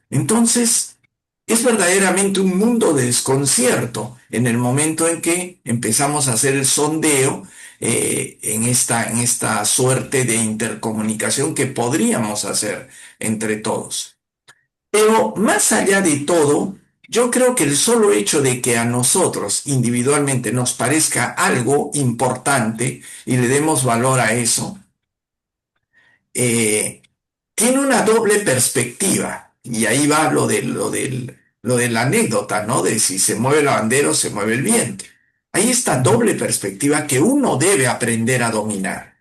Entonces, es verdaderamente un mundo de desconcierto en el momento en que empezamos a hacer el sondeo en esta suerte de intercomunicación que podríamos hacer entre todos. Pero más allá de todo, yo creo que el solo hecho de que a nosotros individualmente nos parezca algo importante y le demos valor a eso, eh, tiene una doble perspectiva. Y ahí va lo de la anécdota, ¿no? De si se mueve la bandera o se mueve el viento. Hay esta doble perspectiva que uno debe aprender a dominar.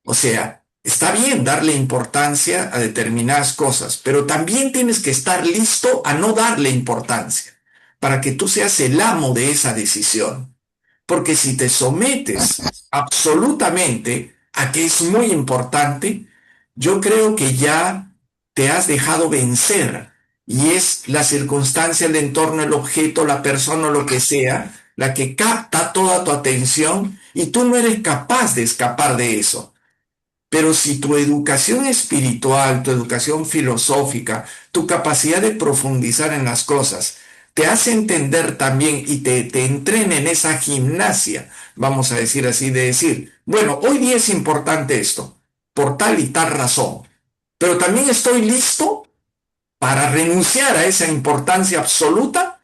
O sea, está bien darle importancia a determinadas cosas, pero también tienes que estar listo a no darle importancia para que tú seas el amo de esa decisión. Porque si te sometes absolutamente a que es muy importante, yo creo que ya te has dejado vencer y es la circunstancia, el entorno, el objeto, la persona o lo que sea, la que capta toda tu atención y tú no eres capaz de escapar de eso. Pero si tu educación espiritual, tu educación filosófica, tu capacidad de profundizar en las cosas, te hace entender también y te entrena en esa gimnasia, vamos a decir así, de decir, bueno, hoy día es importante esto, por tal y tal razón, pero también estoy listo para renunciar a esa importancia absoluta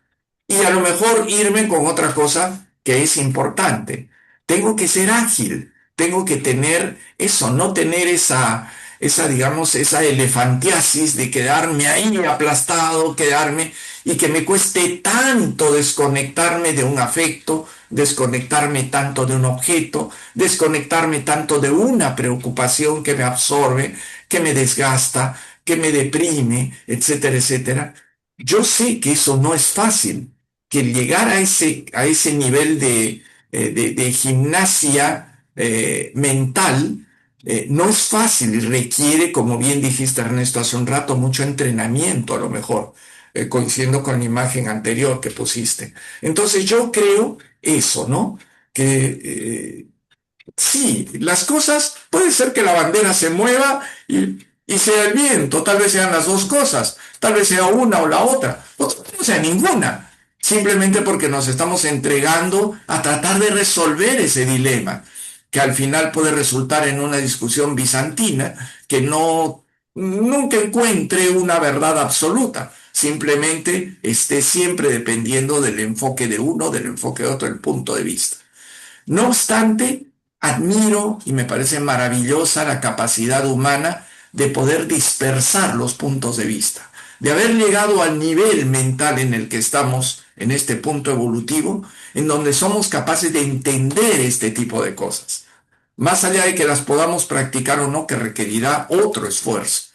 y a lo mejor irme con otra cosa que es importante. Tengo que ser ágil, tengo que tener eso, no tener digamos, esa elefantiasis de quedarme ahí aplastado, quedarme y que me cueste tanto desconectarme de un afecto, desconectarme tanto de un objeto, desconectarme tanto de una preocupación que me absorbe, que me desgasta, que me deprime, etcétera, etcétera. Yo sé que eso no es fácil, que el llegar a ese nivel de gimnasia mental no es fácil y requiere, como bien dijiste Ernesto hace un rato, mucho entrenamiento a lo mejor, coincidiendo con la imagen anterior que pusiste. Entonces yo creo eso, ¿no? Que sí, las cosas, puede ser que la bandera se mueva y sea el viento, tal vez sean las dos cosas, tal vez sea una o la otra, o tal vez no sea ninguna, simplemente porque nos estamos entregando a tratar de resolver ese dilema, que al final puede resultar en una discusión bizantina que no, nunca encuentre una verdad absoluta, simplemente esté siempre dependiendo del enfoque de uno, del enfoque de otro, el punto de vista. No obstante, admiro y me parece maravillosa la capacidad humana de poder dispersar los puntos de vista, de haber llegado al nivel mental en el que estamos en este punto evolutivo, en donde somos capaces de entender este tipo de cosas, más allá de que las podamos practicar o no, que requerirá otro esfuerzo.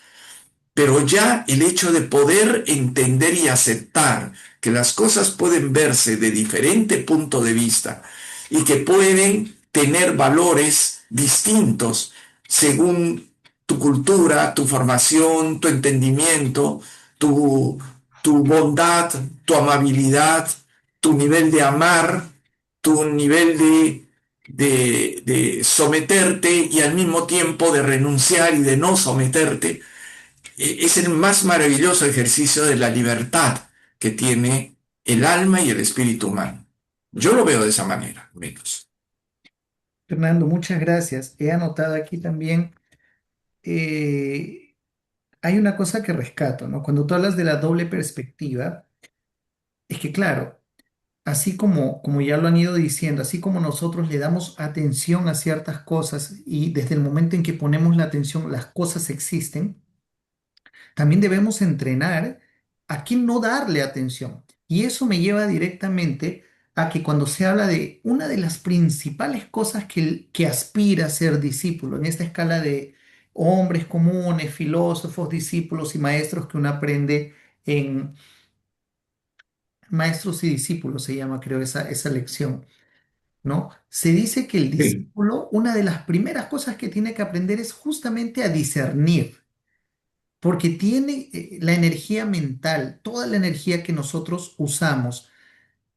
pero ya el hecho de poder entender y aceptar que las cosas pueden verse de diferente punto de vista y que pueden tener valores distintos según tu cultura, tu formación, tu entendimiento, tu, tu bondad, tu amabilidad, tu nivel de amar, tu nivel de someterte y al mismo tiempo de renunciar y de no someterte. Es el más maravilloso ejercicio de la libertad que tiene el alma y el espíritu humano. Yo lo veo de esa manera, amigos. Fernando, muchas gracias. He anotado aquí también, eh, hay una cosa que rescato, ¿no? Cuando tú hablas de la doble perspectiva, es que claro, así como ya lo han ido diciendo, así como nosotros le damos atención a ciertas cosas y desde el momento en que ponemos la atención, las cosas existen, también debemos entrenar a que no darle atención. Y eso me lleva directamente a que cuando se habla de una de las principales cosas que aspira a ser discípulo en esta escala de hombres comunes, filósofos, discípulos y maestros que uno aprende en Maestros y Discípulos, se llama creo esa lección, ¿no? Se dice que el Sí, discípulo, una de las primeras cosas que tiene que aprender es justamente a discernir, porque tiene la energía mental, toda la energía que nosotros usamos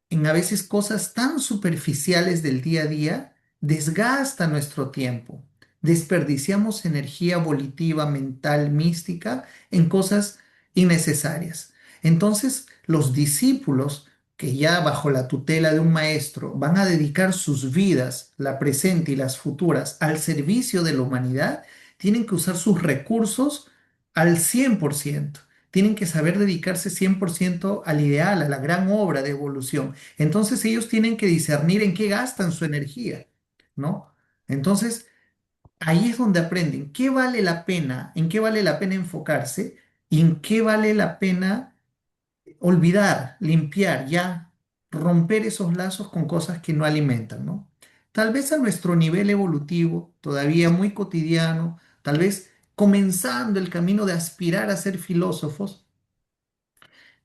en a veces cosas tan superficiales del día a día, desgasta nuestro tiempo. Desperdiciamos energía volitiva, mental, mística en cosas innecesarias. Entonces, los discípulos que ya bajo la tutela de un maestro van a dedicar sus vidas, la presente y las futuras, al servicio de la humanidad, tienen que usar sus recursos al 100%. Tienen que saber dedicarse 100% al ideal, a la gran obra de evolución. Entonces ellos tienen que discernir en qué gastan su energía, ¿no? Entonces ahí es donde aprenden qué vale la pena, en qué vale la pena enfocarse y en qué vale la pena olvidar, limpiar, ya romper esos lazos con cosas que no alimentan, ¿no? Tal vez a nuestro nivel evolutivo, todavía muy cotidiano, tal vez comenzando el camino de aspirar a ser filósofos,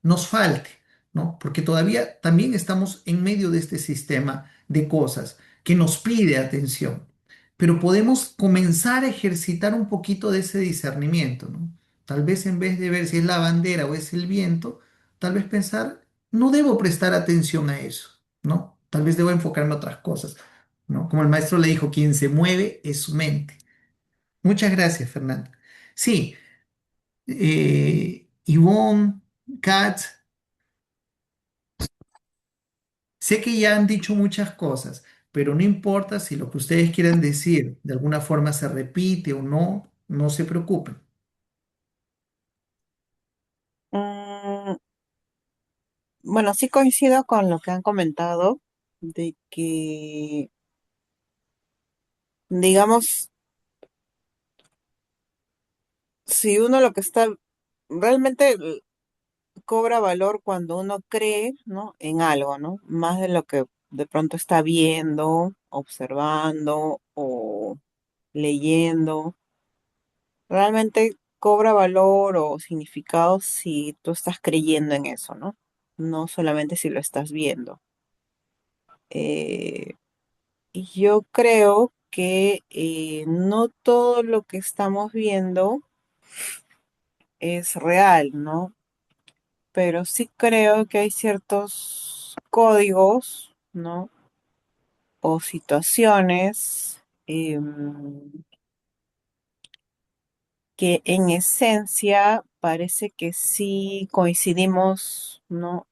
nos falte, ¿no? Porque todavía también estamos en medio de este sistema de cosas que nos pide atención, pero podemos comenzar a ejercitar un poquito de ese discernimiento, ¿no? Tal vez en vez de ver si es la bandera o es el viento, tal vez pensar, no debo prestar atención a eso, ¿no? Tal vez debo enfocarme a otras cosas, ¿no? Como el maestro le dijo, quien se mueve es su mente. Muchas gracias, Fernanda. Sí, Ivonne, Kat, sé que ya han dicho muchas cosas, pero no importa si lo que ustedes quieran decir de alguna forma se repite o no, no se preocupen. Mm, bueno, sí coincido con lo que han comentado, de que, digamos, si uno lo que está realmente cobra valor cuando uno cree, ¿no? En algo, ¿no? Más de lo que de pronto está viendo, observando o leyendo. Realmente cobra valor o significado si tú estás creyendo en eso, ¿no? No solamente si lo estás viendo. Eh, y yo creo que no todo lo que estamos viendo es real, ¿no? Pero sí creo que hay ciertos códigos, ¿no? O situaciones que en esencia parece que sí coincidimos, ¿no?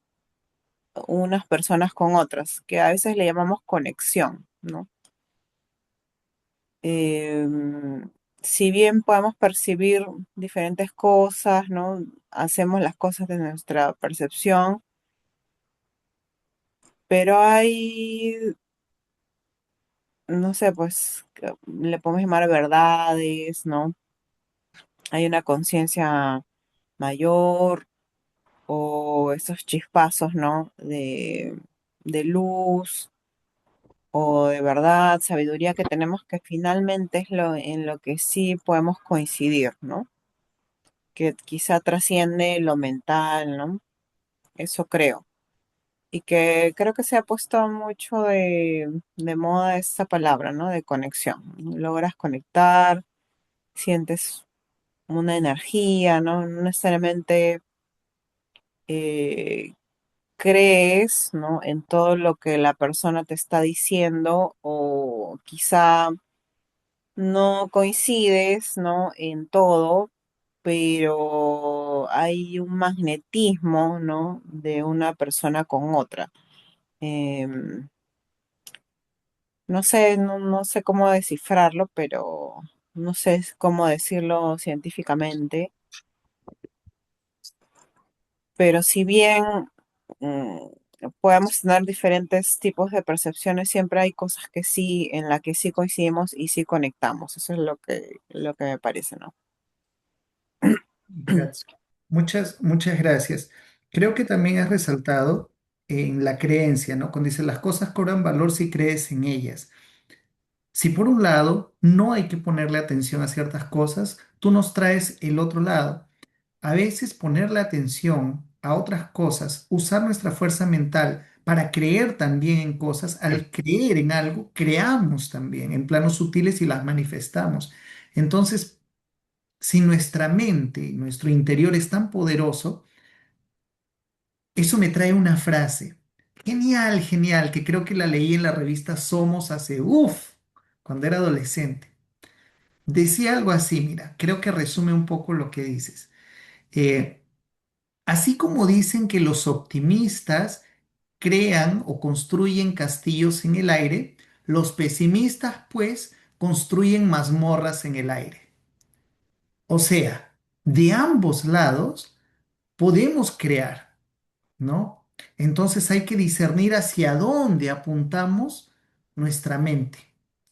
Unas personas con otras, que a veces le llamamos conexión, ¿no? Em, si bien podemos percibir diferentes cosas, ¿no? Hacemos las cosas de nuestra percepción, pero hay, no sé, pues que le podemos llamar verdades, ¿no? Hay una conciencia mayor o esos chispazos, ¿no? De luz o de verdad, sabiduría que tenemos que finalmente es lo en lo que sí podemos coincidir, ¿no? que quizá trasciende lo mental, ¿no? Eso creo. Y que creo que se ha puesto mucho de moda esa palabra, ¿no? De conexión. Logras conectar, sientes una energía, ¿no? No necesariamente eh, crees, ¿no? En todo lo que la persona te está diciendo o quizá no coincides, ¿no? En todo, pero hay un magnetismo, ¿no? De una persona con otra. Em, no sé, no sé cómo descifrarlo, pero no sé cómo decirlo científicamente. Pero si bien mm, podemos tener diferentes tipos de percepciones, siempre hay cosas que sí, en las que sí coincidimos y sí conectamos. Eso es lo que me parece, ¿no? Gracias. Muchas gracias. Creo que también has resaltado en la creencia, ¿no? Cuando dice las cosas cobran valor si crees en ellas. Si por un lado no hay que ponerle atención a ciertas cosas, tú nos traes el otro lado. A veces ponerle atención a otras cosas, usar nuestra fuerza mental para creer también en cosas, al creer en algo, creamos también en planos sutiles y las manifestamos. Entonces, si nuestra mente, nuestro interior es tan poderoso, eso me trae una frase. Genial, genial, que creo que la leí en la revista Somos hace, cuando era adolescente. Decía algo así, mira, creo que resume un poco lo que dices. Eh, Así como dicen que los optimistas crean o construyen castillos en el aire, los pesimistas pues construyen mazmorras en el aire. O sea, de ambos lados podemos crear, ¿no? Entonces hay que discernir hacia dónde apuntamos nuestra mente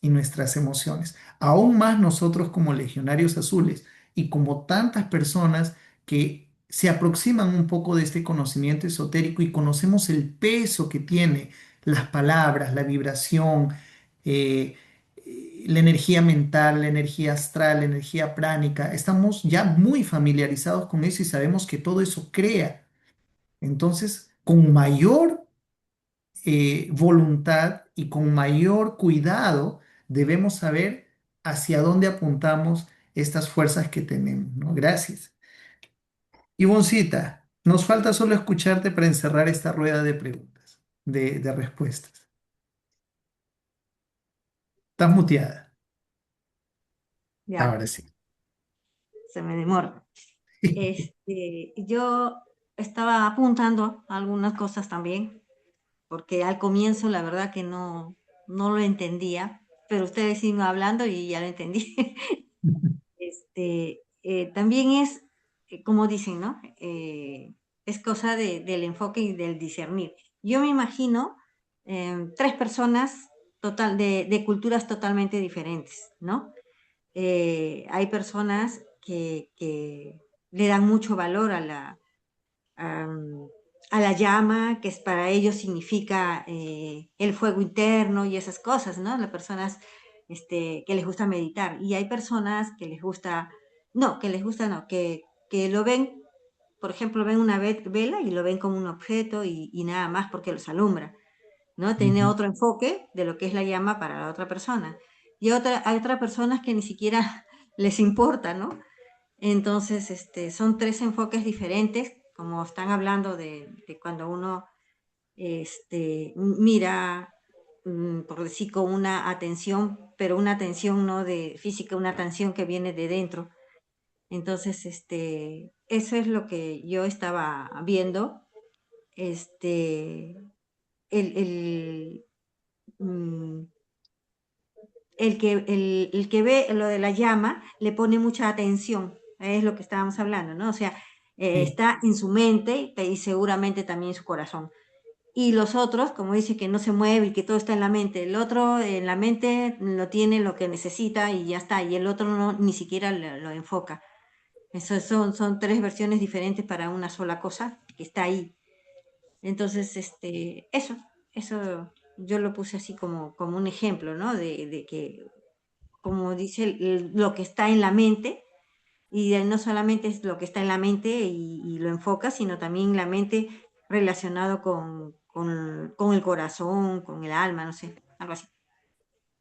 y nuestras emociones. Aún más nosotros como legionarios azules y como tantas personas que se aproximan un poco de este conocimiento esotérico y conocemos el peso que tiene las palabras, la vibración, eh, la energía mental, la energía astral, la energía pránica. Estamos ya muy familiarizados con eso y sabemos que todo eso crea. Entonces, con mayor voluntad y con mayor cuidado, debemos saber hacia dónde apuntamos estas fuerzas que tenemos, ¿no? Gracias. Ivoncita, nos falta solo escucharte para encerrar esta rueda de preguntas, de respuestas. Estás muteada. Ya, Ahora sí. se me demora. Yo estaba apuntando algunas cosas también, porque al comienzo la verdad que no lo entendía, pero ustedes siguen hablando y ya lo entendí. También es, como dicen, ¿no? Es cosa del enfoque y del discernir. Yo me imagino tres personas de culturas totalmente diferentes, ¿no? Hay personas que le dan mucho valor am, a la llama, que es para ellos significa el fuego interno y esas cosas, ¿no? Las personas que les gusta meditar. Y hay personas que les gusta, no, que les gusta, no, que lo ven, por ejemplo, ven una vela y lo ven como un objeto y nada más porque los alumbra, ¿no? Tiene Ujú. otro enfoque de lo que es la llama para la otra persona. Y hay otras personas que ni siquiera les importa, ¿no? Entonces, son tres enfoques diferentes, como están hablando de cuando uno mira, por decir, con una atención, pero una atención no de física, una atención que viene de dentro. Entonces, eso es lo que yo estaba viendo. Este, el, mm, el que ve lo de la llama le pone mucha atención, es lo que estábamos hablando, ¿no? O sea, Sí. está en su mente y seguramente también en su corazón. Y los otros, como dice, que no se mueve y que todo está en la mente. El otro en la mente lo tiene lo que necesita y ya está, y el otro no, ni siquiera lo enfoca. Eso son tres versiones diferentes para una sola cosa que está ahí. Entonces, eso yo lo puse así como un ejemplo, ¿no? De que como dice lo que está en la mente, y no solamente es lo que está en la mente y lo enfocas, sino también la mente relacionado con el corazón, con el alma, no sé, algo así.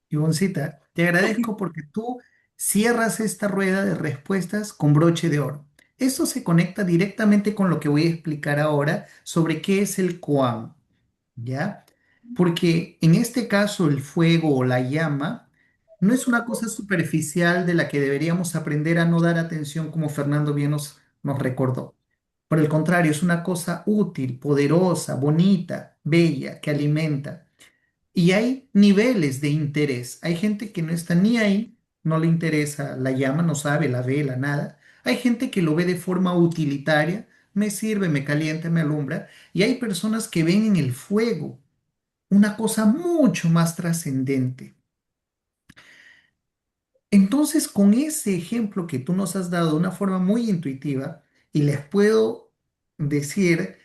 Ivoncita, te agradezco porque tú cierras esta rueda de respuestas con broche de oro. Eso se conecta directamente con lo que voy a explicar ahora sobre qué es el koan, ¿ya? Porque en este caso el fuego o la llama no es una cosa superficial de la que deberíamos aprender a no dar atención como Fernando bien nos recordó. Por el contrario, es una cosa útil, poderosa, bonita, bella, que alimenta. Y hay niveles de interés. Hay gente que no está ni ahí, no le interesa la llama, no sabe, la vela, nada. Hay gente que lo ve de forma utilitaria, me sirve, me calienta, me alumbra. Y hay personas que ven en el fuego una cosa mucho más trascendente. Entonces, con ese ejemplo que tú nos has dado de una forma muy intuitiva, y les puedo decir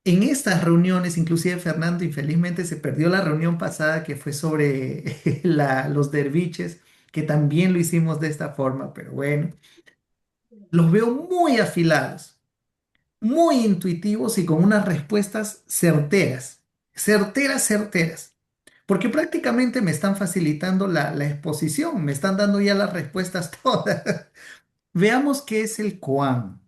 en estas reuniones, inclusive Fernando infelizmente se perdió la reunión pasada que fue sobre los derviches, que también lo hicimos de esta forma, pero bueno, los veo muy afilados, muy intuitivos y con unas respuestas certeras, certeras, certeras, porque prácticamente me están facilitando la exposición, me están dando ya las respuestas todas. Veamos qué es el koan.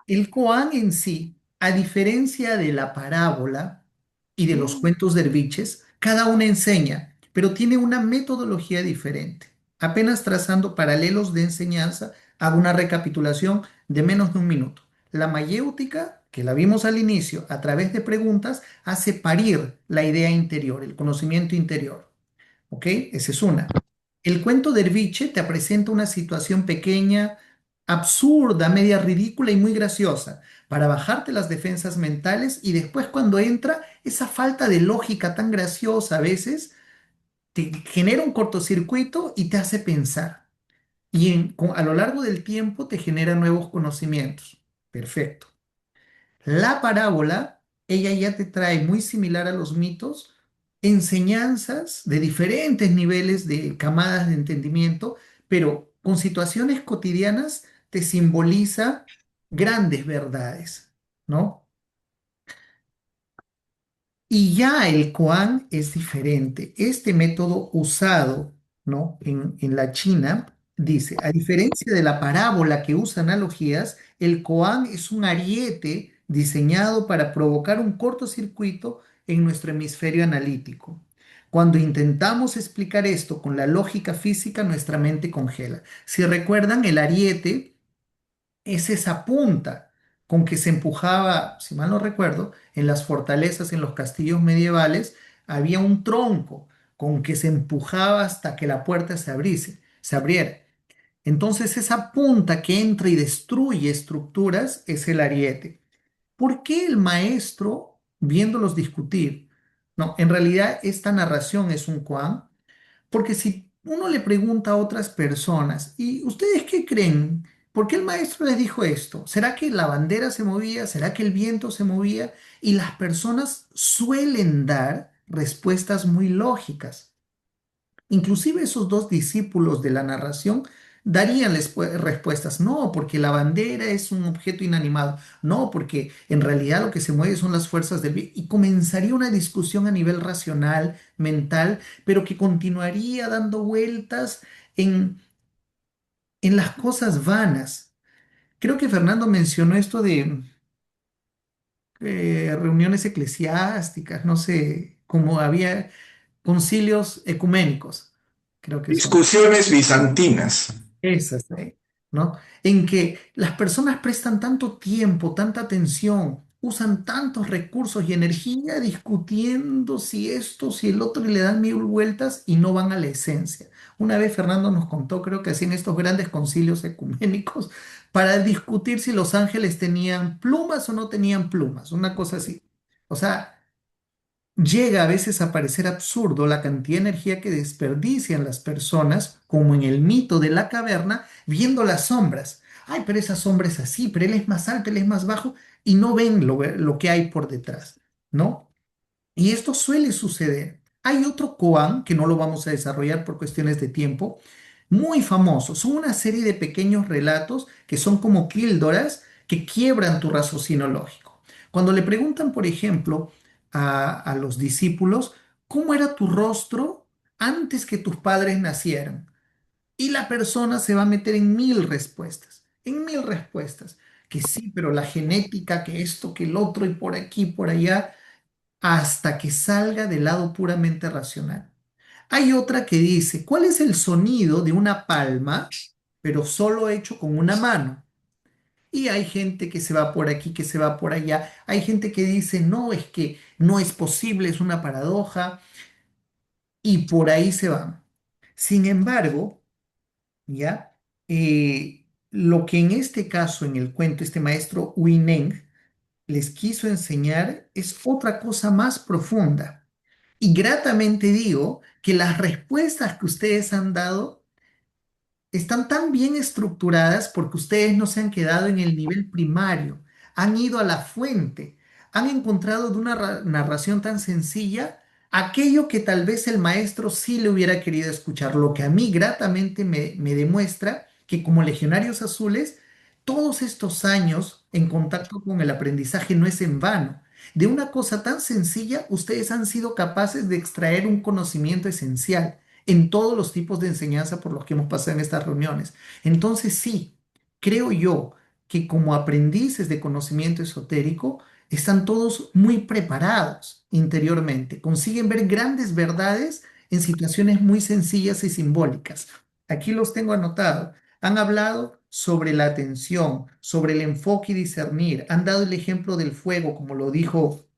El koan en sí, a diferencia de la parábola y de los cuentos derviches, cada una enseña, pero tiene una metodología diferente. Apenas trazando paralelos de enseñanza, hago una recapitulación de menos de un minuto. La mayéutica, que la vimos al inicio, a través de preguntas, hace parir la idea interior, el conocimiento interior. ¿Ok? Esa es una. El cuento de Erviche te presenta una situación pequeña, absurda, media ridícula y muy graciosa, para bajarte las defensas mentales y después cuando entra, esa falta de lógica tan graciosa a veces te genera un cortocircuito y te hace pensar. Y a lo largo del tiempo te genera nuevos conocimientos. Perfecto. La parábola, ella ya te trae muy similar a los mitos, enseñanzas de diferentes niveles de camadas de entendimiento, pero con situaciones cotidianas te simboliza grandes verdades, ¿no? Y ya el Koan es diferente. Este método usado, ¿no? en la China dice, a diferencia de la parábola que usa analogías, el Koan es un ariete diseñado para provocar un cortocircuito en nuestro hemisferio analítico. Cuando intentamos explicar esto con la lógica física, nuestra mente congela. Si recuerdan, el ariete es esa punta con que se empujaba, si mal no recuerdo, en las fortalezas, en los castillos medievales, había un tronco con que se empujaba hasta que la puerta se abriera. Entonces esa punta que entra y destruye estructuras es el ariete. ¿Por qué el maestro, viéndolos discutir? No, en realidad esta narración es un koan porque si uno le pregunta a otras personas, ¿y ustedes qué creen? ¿Por qué el maestro les dijo esto? ¿Será que la bandera se movía? ¿Será que el viento se movía? Y las personas suelen dar respuestas muy lógicas. Inclusive esos dos discípulos de la narración darían respuestas. No, porque la bandera es un objeto inanimado. No, porque en realidad lo que se mueve son las fuerzas del viento. Y comenzaría una discusión a nivel racional, mental, pero que continuaría dando vueltas en, en las cosas vanas. Creo que Fernando mencionó esto de reuniones eclesiásticas, no sé, como había concilios ecuménicos, creo que son. Discusiones bizantinas. Esas, ¿no? En que las personas prestan tanto tiempo, tanta atención, usan tantos recursos y energía discutiendo si esto, si el otro, y le dan mil vueltas y no van a la esencia. Una vez Fernando nos contó, creo que hacían estos grandes concilios ecuménicos para discutir si los ángeles tenían plumas o no tenían plumas, una cosa así. O sea, llega a veces a parecer absurdo la cantidad de energía que desperdician las personas, como en el mito de la caverna, viendo las sombras. Ay, pero esa sombra es así, pero él es más alto, él es más bajo, y no ven lo que hay por detrás, ¿no? Y esto suele suceder. Hay otro koan, que no lo vamos a desarrollar por cuestiones de tiempo, muy famosos. Son una serie de pequeños relatos que son como píldoras que quiebran tu raciocinio lógico. Cuando le preguntan, por ejemplo, a los discípulos, ¿cómo era tu rostro antes que tus padres nacieran? Y la persona se va a meter en mil respuestas, que sí, pero la genética, que esto, que el otro, y por aquí, por allá, hasta que salga del lado puramente racional. Hay otra que dice, ¿cuál es el sonido de una palma, pero solo hecho con una mano? Y hay gente que se va por aquí, que se va por allá. Hay gente que dice, no, es que no es posible, es una paradoja, y por ahí se van. Sin embargo, ¿ya? Lo que en este caso, en el cuento, este maestro Wineng les quiso enseñar es otra cosa más profunda. Y gratamente digo que las respuestas que ustedes han dado están tan bien estructuradas porque ustedes no se han quedado en el nivel primario, han ido a la fuente, han encontrado de una narración tan sencilla aquello que tal vez el maestro sí le hubiera querido escuchar, lo que a mí gratamente me demuestra que como legionarios azules, todos estos años en contacto con el aprendizaje no es en vano. De una cosa tan sencilla, ustedes han sido capaces de extraer un conocimiento esencial en todos los tipos de enseñanza por los que hemos pasado en estas reuniones. Entonces sí, creo yo que como aprendices de conocimiento esotérico, están todos muy preparados interiormente, consiguen ver grandes verdades en situaciones muy sencillas y simbólicas. Aquí los tengo anotados. Han hablado sobre la atención, sobre el enfoque y discernir. Han dado el ejemplo del fuego, como lo dijo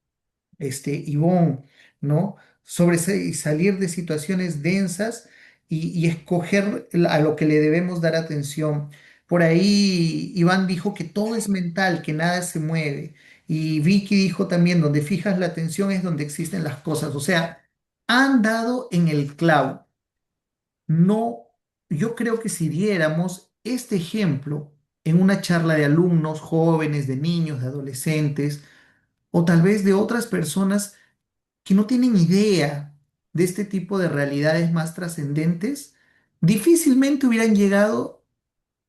Ivonne, ¿no? Sobre salir de situaciones densas y escoger a lo que le debemos dar atención. Por ahí Iván dijo que todo es mental, que nada se mueve. Y Vicky dijo también, donde fijas la atención es donde existen las cosas. O sea, han dado en el clavo. No, yo creo que si diéramos este ejemplo en una charla de alumnos, jóvenes, de niños, de adolescentes, o tal vez de otras personas que no tienen idea de este tipo de realidades más trascendentes, difícilmente hubieran llegado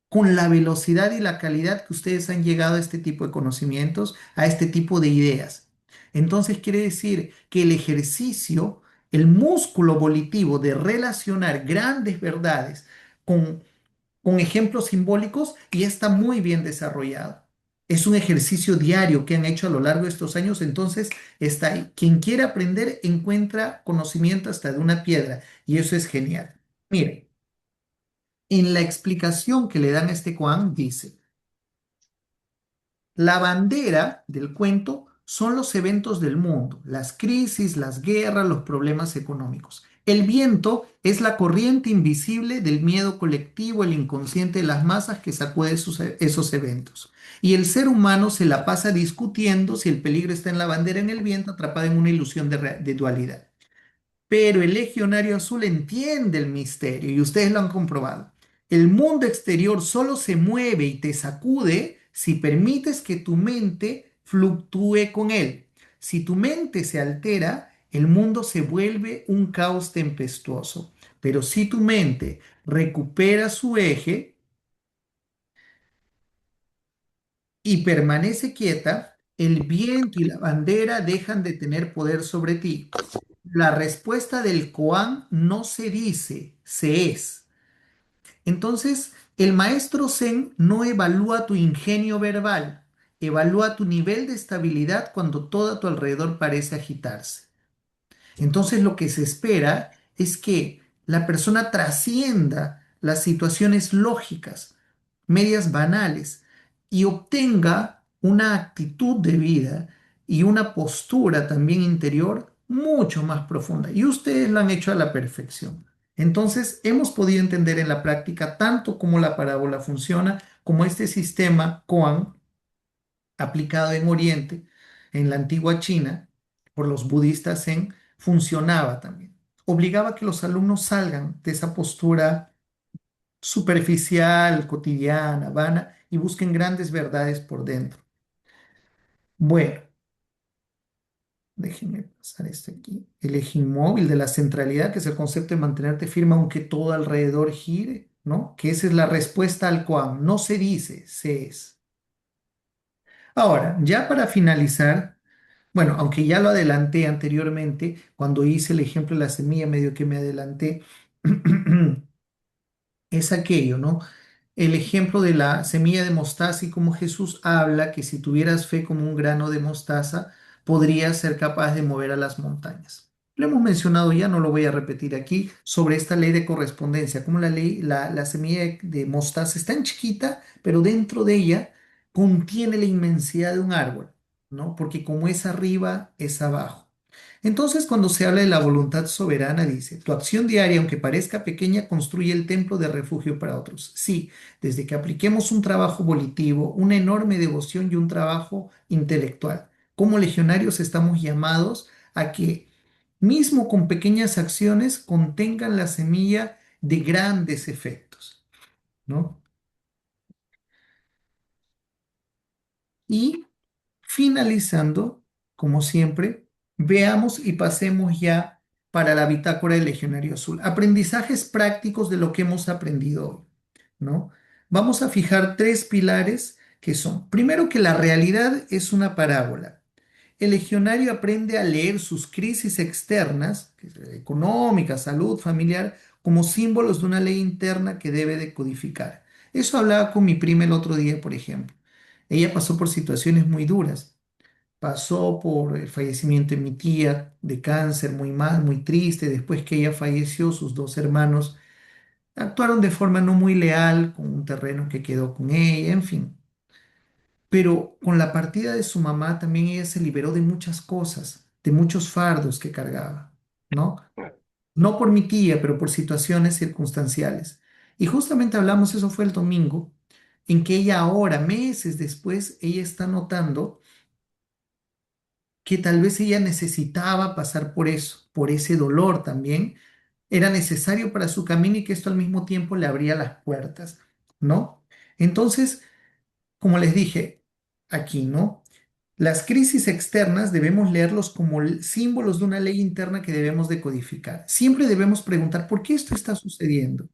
con la velocidad y la calidad que ustedes han llegado a este tipo de conocimientos, a este tipo de ideas. Entonces quiere decir que el ejercicio, el músculo volitivo de relacionar grandes verdades con ejemplos simbólicos y está muy bien desarrollado. Es un ejercicio diario que han hecho a lo largo de estos años, entonces está ahí. Quien quiere aprender encuentra conocimiento hasta de una piedra y eso es genial. Mire, en la explicación que le dan a este Juan dice, la bandera del cuento son los eventos del mundo, las crisis, las guerras, los problemas económicos. El viento es la corriente invisible del miedo colectivo, el inconsciente de las masas que sacude esos eventos. Y el ser humano se la pasa discutiendo si el peligro está en la bandera, en el viento, atrapado en una ilusión de dualidad. Pero el legionario azul entiende el misterio y ustedes lo han comprobado. El mundo exterior solo se mueve y te sacude si permites que tu mente fluctúe con él. Si tu mente se altera, el mundo se vuelve un caos tempestuoso. Pero si tu mente recupera su eje y permanece quieta, el viento y la bandera dejan de tener poder sobre ti. La respuesta del koan no se dice, se es. Entonces, el maestro Zen no evalúa tu ingenio verbal, evalúa tu nivel de estabilidad cuando todo a tu alrededor parece agitarse. Entonces lo que se espera es que la persona trascienda las situaciones lógicas, medias banales, y obtenga una actitud de vida y una postura también interior mucho más profunda. Y ustedes lo han hecho a la perfección. Entonces hemos podido entender en la práctica tanto cómo la parábola funciona, como este sistema Koan aplicado en Oriente, en la antigua China, por los budistas Zen, funcionaba también. Obligaba a que los alumnos salgan de esa postura superficial, cotidiana, vana, y busquen grandes verdades por dentro. Bueno, déjenme pasar esto aquí. El eje inmóvil de la centralidad, que es el concepto de mantenerte firme aunque todo alrededor gire. ¿no? Que esa es la respuesta al Koan. No se dice, se es. Ahora, ya para finalizar, bueno, aunque ya lo adelanté anteriormente, cuando hice el ejemplo de la semilla, medio que me adelanté, es aquello, ¿no? El ejemplo de la semilla de mostaza y cómo Jesús habla que si tuvieras fe como un grano de mostaza, podrías ser capaz de mover a las montañas. Lo hemos mencionado ya, no lo voy a repetir aquí, sobre esta ley de correspondencia, como la semilla de mostaza es tan chiquita, pero dentro de ella contiene la inmensidad de un árbol, ¿no? Porque como es arriba, es abajo. Entonces, cuando se habla de la voluntad soberana, dice, tu acción diaria, aunque parezca pequeña, construye el templo de refugio para otros. Sí, desde que apliquemos un trabajo volitivo, una enorme devoción y un trabajo intelectual. Como legionarios estamos llamados a que, mismo con pequeñas acciones, contengan la semilla de grandes efectos, ¿no? Y finalizando, como siempre, veamos y pasemos ya para la bitácora del Legionario Azul. Aprendizajes prácticos de lo que hemos aprendido hoy, ¿no? Vamos a fijar tres pilares que son, primero, que la realidad es una parábola. El legionario aprende a leer sus crisis externas, que es económica, salud, familiar, como símbolos de una ley interna que debe de codificar. Eso hablaba con mi prima el otro día, por ejemplo. Ella pasó por situaciones muy duras. Pasó por el fallecimiento de mi tía de cáncer, muy mal, muy triste. Después que ella falleció, sus dos hermanos actuaron de forma no muy leal con un terreno que quedó con ella, en fin. Pero con la partida de su mamá también ella se liberó de muchas cosas, de muchos fardos que cargaba, ¿no? No por mi tía, pero por situaciones circunstanciales. Y justamente hablamos, eso fue el domingo, en que ella ahora, meses después, ella está notando que tal vez ella necesitaba pasar por eso, por ese dolor también. Era necesario para su camino y que esto al mismo tiempo le abría las puertas, ¿no? Entonces, como les dije aquí, ¿no? Las crisis externas debemos leerlos como símbolos de una ley interna que debemos de codificar. Siempre debemos preguntar, ¿por qué esto está sucediendo?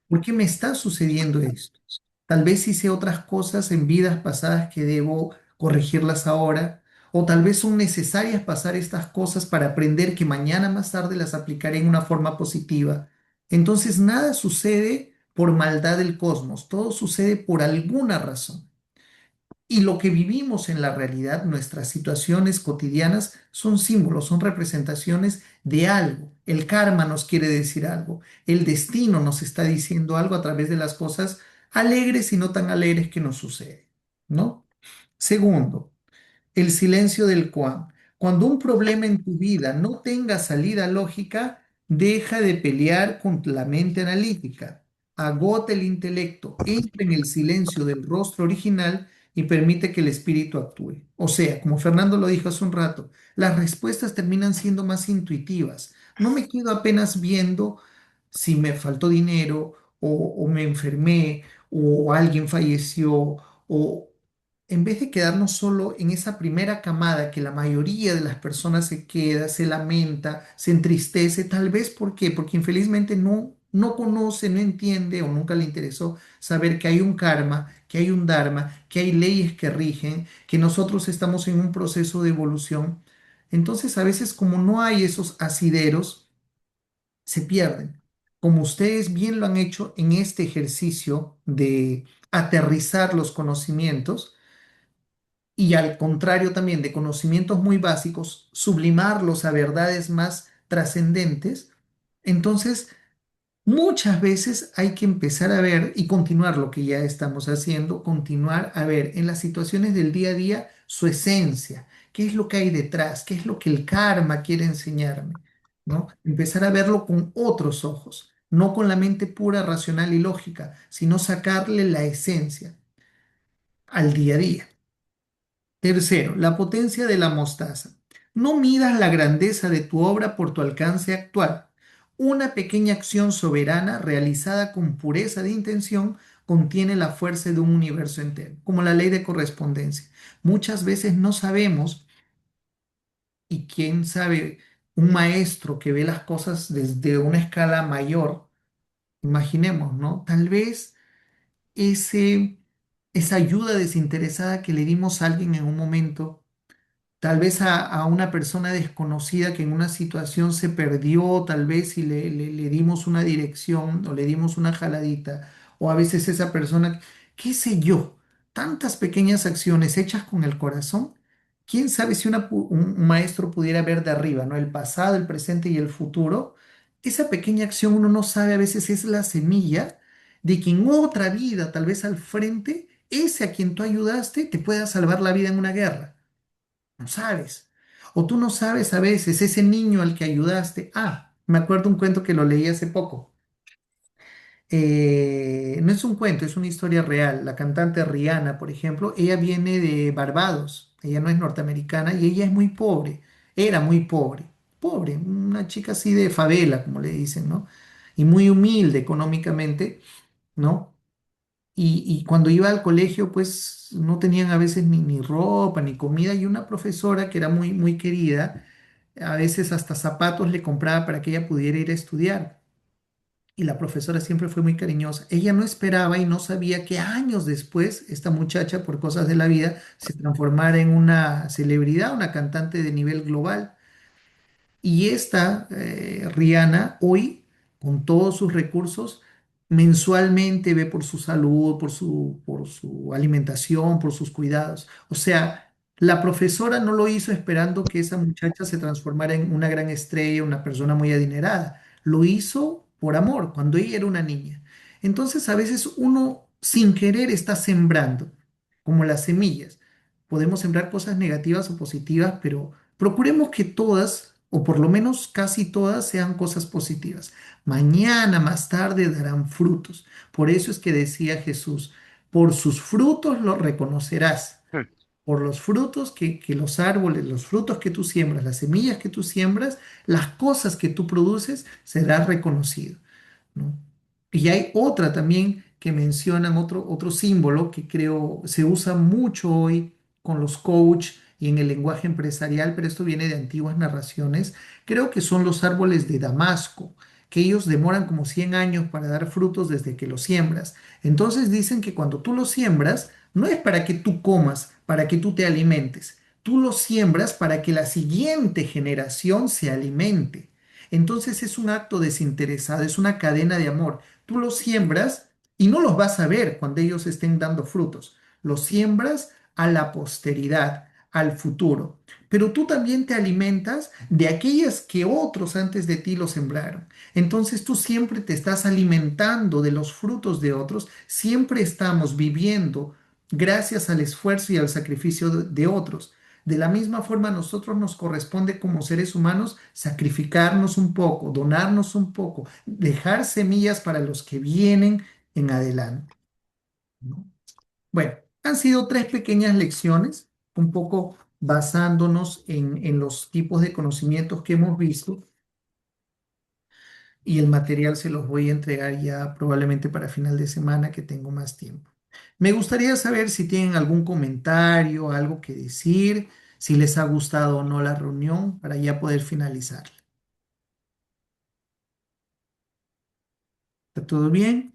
¿Por qué me está sucediendo esto? Tal vez hice otras cosas en vidas pasadas que debo corregirlas ahora, o tal vez son necesarias pasar estas cosas para aprender que mañana más tarde las aplicaré en una forma positiva. Entonces nada sucede por maldad del cosmos, todo sucede por alguna razón. Y lo que vivimos en la realidad, nuestras situaciones cotidianas, son símbolos, son representaciones de algo. El karma nos quiere decir algo. El destino nos está diciendo algo a través de las cosas alegres y no tan alegres que nos suceden, ¿no? Segundo, el silencio del Kuan. Cuando un problema en tu vida no tenga salida lógica, deja de pelear con la mente analítica. Agota el intelecto, entra en el silencio del rostro original y permite que el espíritu actúe. O sea, como Fernando lo dijo hace un rato, las respuestas terminan siendo más intuitivas. No me quedo apenas viendo si me faltó dinero o me enfermé o alguien falleció o en vez de quedarnos solo en esa primera camada que la mayoría de las personas se queda, se lamenta, se entristece, tal vez ¿por qué? Porque infelizmente no conoce, no entiende o nunca le interesó saber que hay un karma, que hay un dharma, que hay leyes que rigen, que nosotros estamos en un proceso de evolución. Entonces a veces como no hay esos asideros, se pierden. Como ustedes bien lo han hecho en este ejercicio de aterrizar los conocimientos, y al contrario también de conocimientos muy básicos, sublimarlos a verdades más trascendentes, entonces muchas veces hay que empezar a ver y continuar lo que ya estamos haciendo, continuar a ver en las situaciones del día a día su esencia, qué es lo que hay detrás, qué es lo que el karma quiere enseñarme, ¿no? Empezar a verlo con otros ojos, no con la mente pura, racional y lógica, sino sacarle la esencia al día a día. Tercero, la potencia de la mostaza. No midas la grandeza de tu obra por tu alcance actual. Una pequeña acción soberana realizada con pureza de intención contiene la fuerza de un universo entero, como la ley de correspondencia. Muchas veces no sabemos, y quién sabe, un maestro que ve las cosas desde una escala mayor Imaginemos, ¿no? Tal vez ese, esa ayuda desinteresada que le dimos a alguien en un momento, tal vez a una persona desconocida que en una situación se perdió, tal vez y le dimos una dirección o le dimos una jaladita, o a veces esa persona, qué sé yo, tantas pequeñas acciones hechas con el corazón, quién sabe si un maestro pudiera ver de arriba, ¿no? El pasado, el presente y el futuro. Esa pequeña acción uno no sabe, a veces es la semilla de que en otra vida, tal vez al frente, ese a quien tú ayudaste te pueda salvar la vida en una guerra. No sabes. O tú no sabes a veces, ese niño al que ayudaste. Ah, me acuerdo un cuento que lo leí hace poco. No es un cuento, es una historia real. La cantante Rihanna, por ejemplo, ella viene de Barbados. Ella no es norteamericana y ella es muy pobre. Era muy pobre. Pobre, una chica así de favela, como le dicen, ¿no? Y muy humilde económicamente, ¿no? Y cuando iba al colegio, pues no tenían a veces ni ropa, ni comida, y una profesora que era muy, muy querida, a veces hasta zapatos le compraba para que ella pudiera ir a estudiar. Y la profesora siempre fue muy cariñosa. Ella no esperaba y no sabía que años después, esta muchacha, por cosas de la vida, se transformara en una celebridad, una cantante de nivel global. Y esta Rihanna hoy, con todos sus recursos, mensualmente ve por su salud, por su alimentación, por sus cuidados. O sea, la profesora no lo hizo esperando que esa muchacha se transformara en una gran estrella, una persona muy adinerada. Lo hizo por amor, cuando ella era una niña. Entonces, a veces uno sin querer está sembrando, como las semillas. Podemos sembrar cosas negativas o positivas, pero procuremos que todas, o por lo menos casi todas, sean cosas positivas. Mañana más tarde darán frutos. Por eso es que decía Jesús, por sus frutos los reconocerás. Hmm. Por los frutos que los árboles, los frutos que tú siembras, las semillas que tú siembras, las cosas que tú produces, serás reconocido, ¿no? Y hay otra también que mencionan, otro símbolo que creo se usa mucho hoy con los coach y en el lenguaje empresarial, pero esto viene de antiguas narraciones. Creo que son los árboles de Damasco, que ellos demoran como 100 años para dar frutos desde que los siembras. Entonces dicen que cuando tú los siembras, no es para que tú comas, para que tú te alimentes. Tú los siembras para que la siguiente generación se alimente. Entonces es un acto desinteresado, es una cadena de amor. Tú los siembras y no los vas a ver cuando ellos estén dando frutos. Los siembras a la posteridad, al futuro. Pero tú también te alimentas de aquellas que otros antes de ti lo sembraron. Entonces tú siempre te estás alimentando de los frutos de otros, siempre estamos viviendo gracias al esfuerzo y al sacrificio de otros. De la misma forma, a nosotros nos corresponde como seres humanos sacrificarnos un poco, donarnos un poco, dejar semillas para los que vienen en adelante, ¿no? Bueno, han sido tres pequeñas lecciones, un poco basándonos en los tipos de conocimientos que hemos visto y el material se los voy a entregar ya probablemente para final de semana que tengo más tiempo. Me gustaría saber si tienen algún comentario, algo que decir, si les ha gustado o no la reunión para ya poder finalizar. ¿Está todo bien?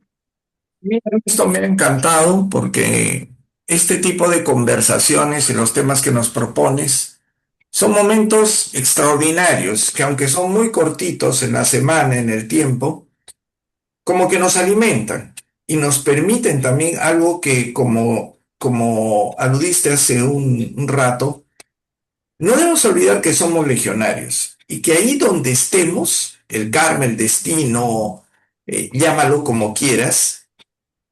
Mira, esto me ha encantado porque este tipo de conversaciones y los temas que nos propones son momentos extraordinarios que aunque son muy cortitos en la semana, en el tiempo, como que nos alimentan y nos permiten también algo que como aludiste hace un rato, no debemos olvidar que somos legionarios y que ahí donde estemos, el karma, el destino, llámalo como quieras,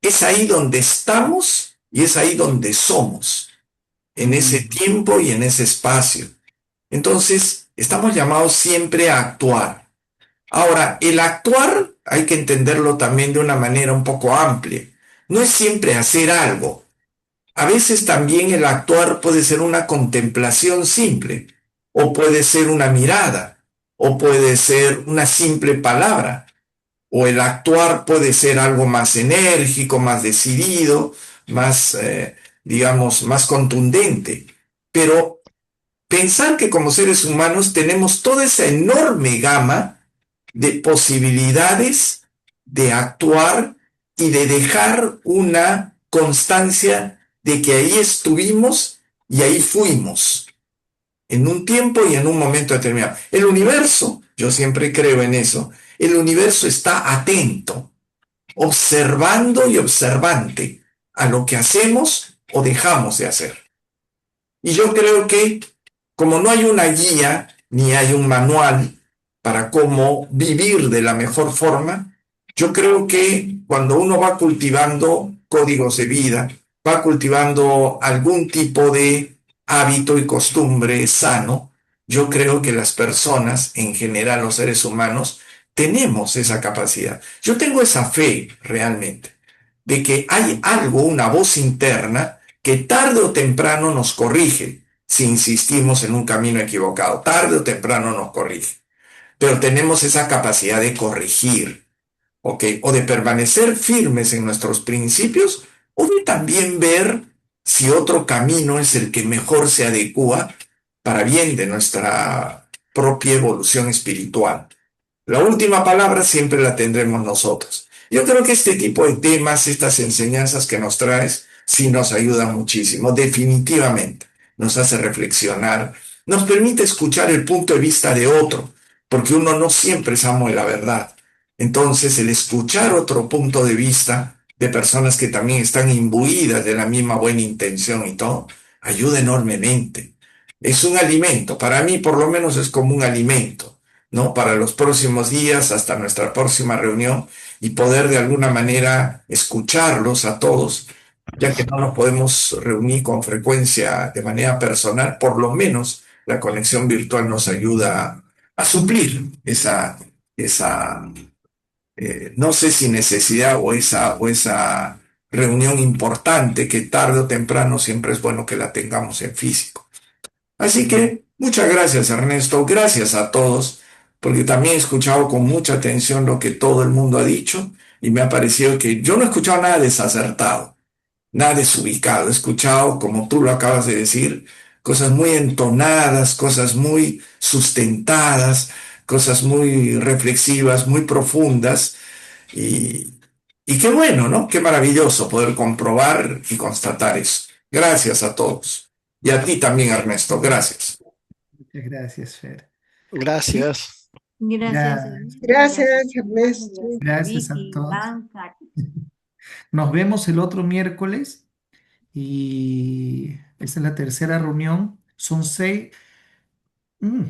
es ahí donde estamos y es ahí donde somos, en ese Mm. tiempo y en ese espacio. Entonces, estamos llamados siempre a actuar. Ahora, el actuar hay que entenderlo también de una manera un poco amplia. No es siempre hacer algo. A veces también el actuar puede ser una contemplación simple, o puede ser una mirada, o puede ser una simple palabra, o el actuar puede ser algo más enérgico, más decidido, más, digamos, más contundente. Pero pensar que como seres humanos tenemos toda esa enorme gama de posibilidades de actuar y de dejar una constancia de que ahí estuvimos y ahí fuimos, en un tiempo y en un momento determinado. El universo, yo siempre creo en eso, el universo está atento, observando y observante a lo que hacemos o dejamos de hacer. Y yo creo que como no hay una guía ni hay un manual para cómo vivir de la mejor forma, yo creo que cuando uno va cultivando códigos de vida, va cultivando algún tipo de hábito y costumbre sano, yo creo que las personas, en general los seres humanos, tenemos esa capacidad. Yo tengo esa fe realmente de que hay algo, una voz interna que tarde o temprano nos corrige si insistimos en un camino equivocado. Tarde o temprano nos corrige. Pero tenemos esa capacidad de corregir, ¿ok? O de permanecer firmes en nuestros principios, o de también ver si otro camino es el que mejor se adecua para bien de nuestra propia evolución espiritual. La última palabra siempre la tendremos nosotros. Yo creo que este tipo de temas, estas enseñanzas que nos traes, sí nos ayudan muchísimo, definitivamente. Nos hace reflexionar, nos permite escuchar el punto de vista de otro, porque uno no siempre es amo de la verdad. Entonces, el escuchar otro punto de vista de personas que también están imbuidas de la misma buena intención y todo, ayuda enormemente. Es un alimento, para mí por lo menos es como un alimento, ¿no? Para los próximos días, hasta nuestra próxima reunión, y poder de alguna manera escucharlos a todos, ya que no nos podemos reunir con frecuencia de manera personal, por lo menos la conexión virtual nos ayuda a suplir no sé si necesidad o esa reunión importante que tarde o temprano siempre es bueno que la tengamos en físico. Así que muchas gracias, Ernesto. Gracias a todos, porque también he escuchado con mucha atención lo que todo el mundo ha dicho y me ha parecido que yo no he escuchado nada desacertado, nada desubicado. He escuchado, como tú lo acabas de decir, cosas muy entonadas, cosas muy sustentadas, cosas muy reflexivas, muy profundas y, y qué bueno, ¿no? Qué maravilloso poder comprobar y constatar eso. Gracias a todos. Y a ti también, Ernesto. Gracias. Muchas gracias, Fer. Sí, Gracias. Gracias, ya, Ernesto, Gracias, gracias, Ernesto. gracias, gracias a Vicky, todos. Blanca. Nos vemos el otro miércoles y esta es la tercera reunión. Son seis. mm,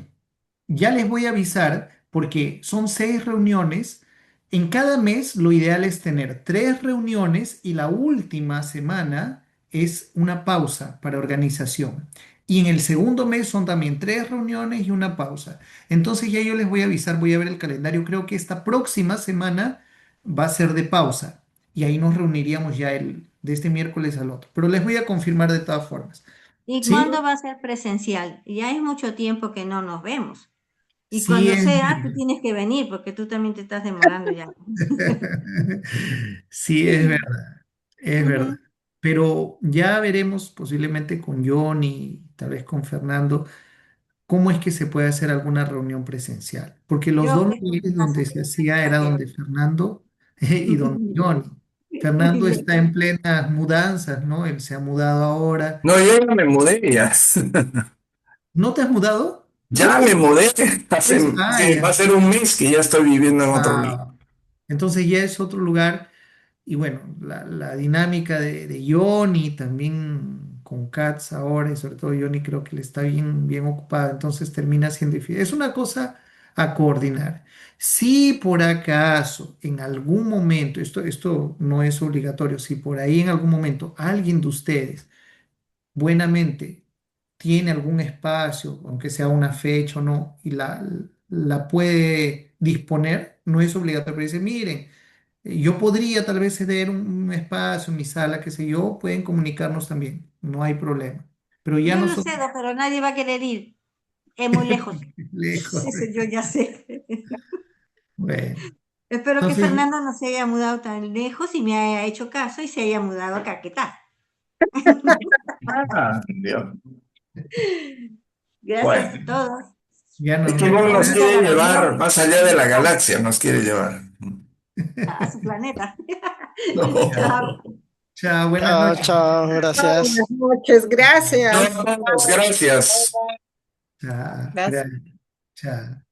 Ya les voy a avisar porque son 6 reuniones. En cada mes lo ideal es tener 3 reuniones y la última semana es una pausa para organización. Y en el segundo mes son también 3 reuniones y una pausa. Entonces ya yo les voy a avisar, voy a ver el calendario. Creo que esta próxima semana va a ser de pausa y ahí nos reuniríamos ya de este miércoles al otro. Pero les voy a confirmar de todas formas. ¿Y ¿Sí? cuándo va a ser presencial? Ya es mucho tiempo que no nos vemos. Y Sí cuando es. sea, tú tienes que venir, porque tú también te estás demorando ya. Sí, es verdad, es verdad. Ujú. Pero ya veremos posiblemente con John y tal vez con Fernando cómo es que se puede hacer alguna reunión presencial. Porque los Yo dos en mi lugares caso donde se creo que hacía está era bien. donde Fernando y donde Johnny. Fernando está en plenas mudanzas, ¿no? Él se ha mudado ahora. No, yo ya me mudé, ya. ¿No te has mudado? Ya me mudé. Sí, va a Ya. ser un mes que ya estoy viviendo en otro lugar. Ah, entonces ya es otro lugar. Y bueno, la dinámica de Johnny también con Katz ahora, y sobre todo Johnny creo que le está bien, bien ocupada, entonces termina siendo difícil. Es una cosa a coordinar. Si por acaso en algún momento, esto no es obligatorio, si por ahí en algún momento alguien de ustedes buenamente tiene algún espacio, aunque sea una fecha o no, y la puede disponer, no es obligatorio, pero dice, miren, yo podría tal vez ceder un espacio en mi sala, qué sé yo, pueden comunicarnos también, no hay problema. Pero ya Yo lo nosotros cedo, pero nadie va a querer ir. Es muy lejos. lejos. Eso yo ya sé. Bueno, Espero que entonces, Fernando no se haya mudado tan lejos y me haya hecho caso y se haya mudado a Caquetá. Ah, Dios. Gracias a Bueno, ya es nos que no vemos. nos Organiza quiere la llevar reunión más allá de y la vamos. galaxia, nos quiere llevar. a su planeta. Ya. No. Chao. Chao, buenas Chao, noches. chao, gracias. Buenas noches, gracias. No, gracias. Chao, Gracias. chao.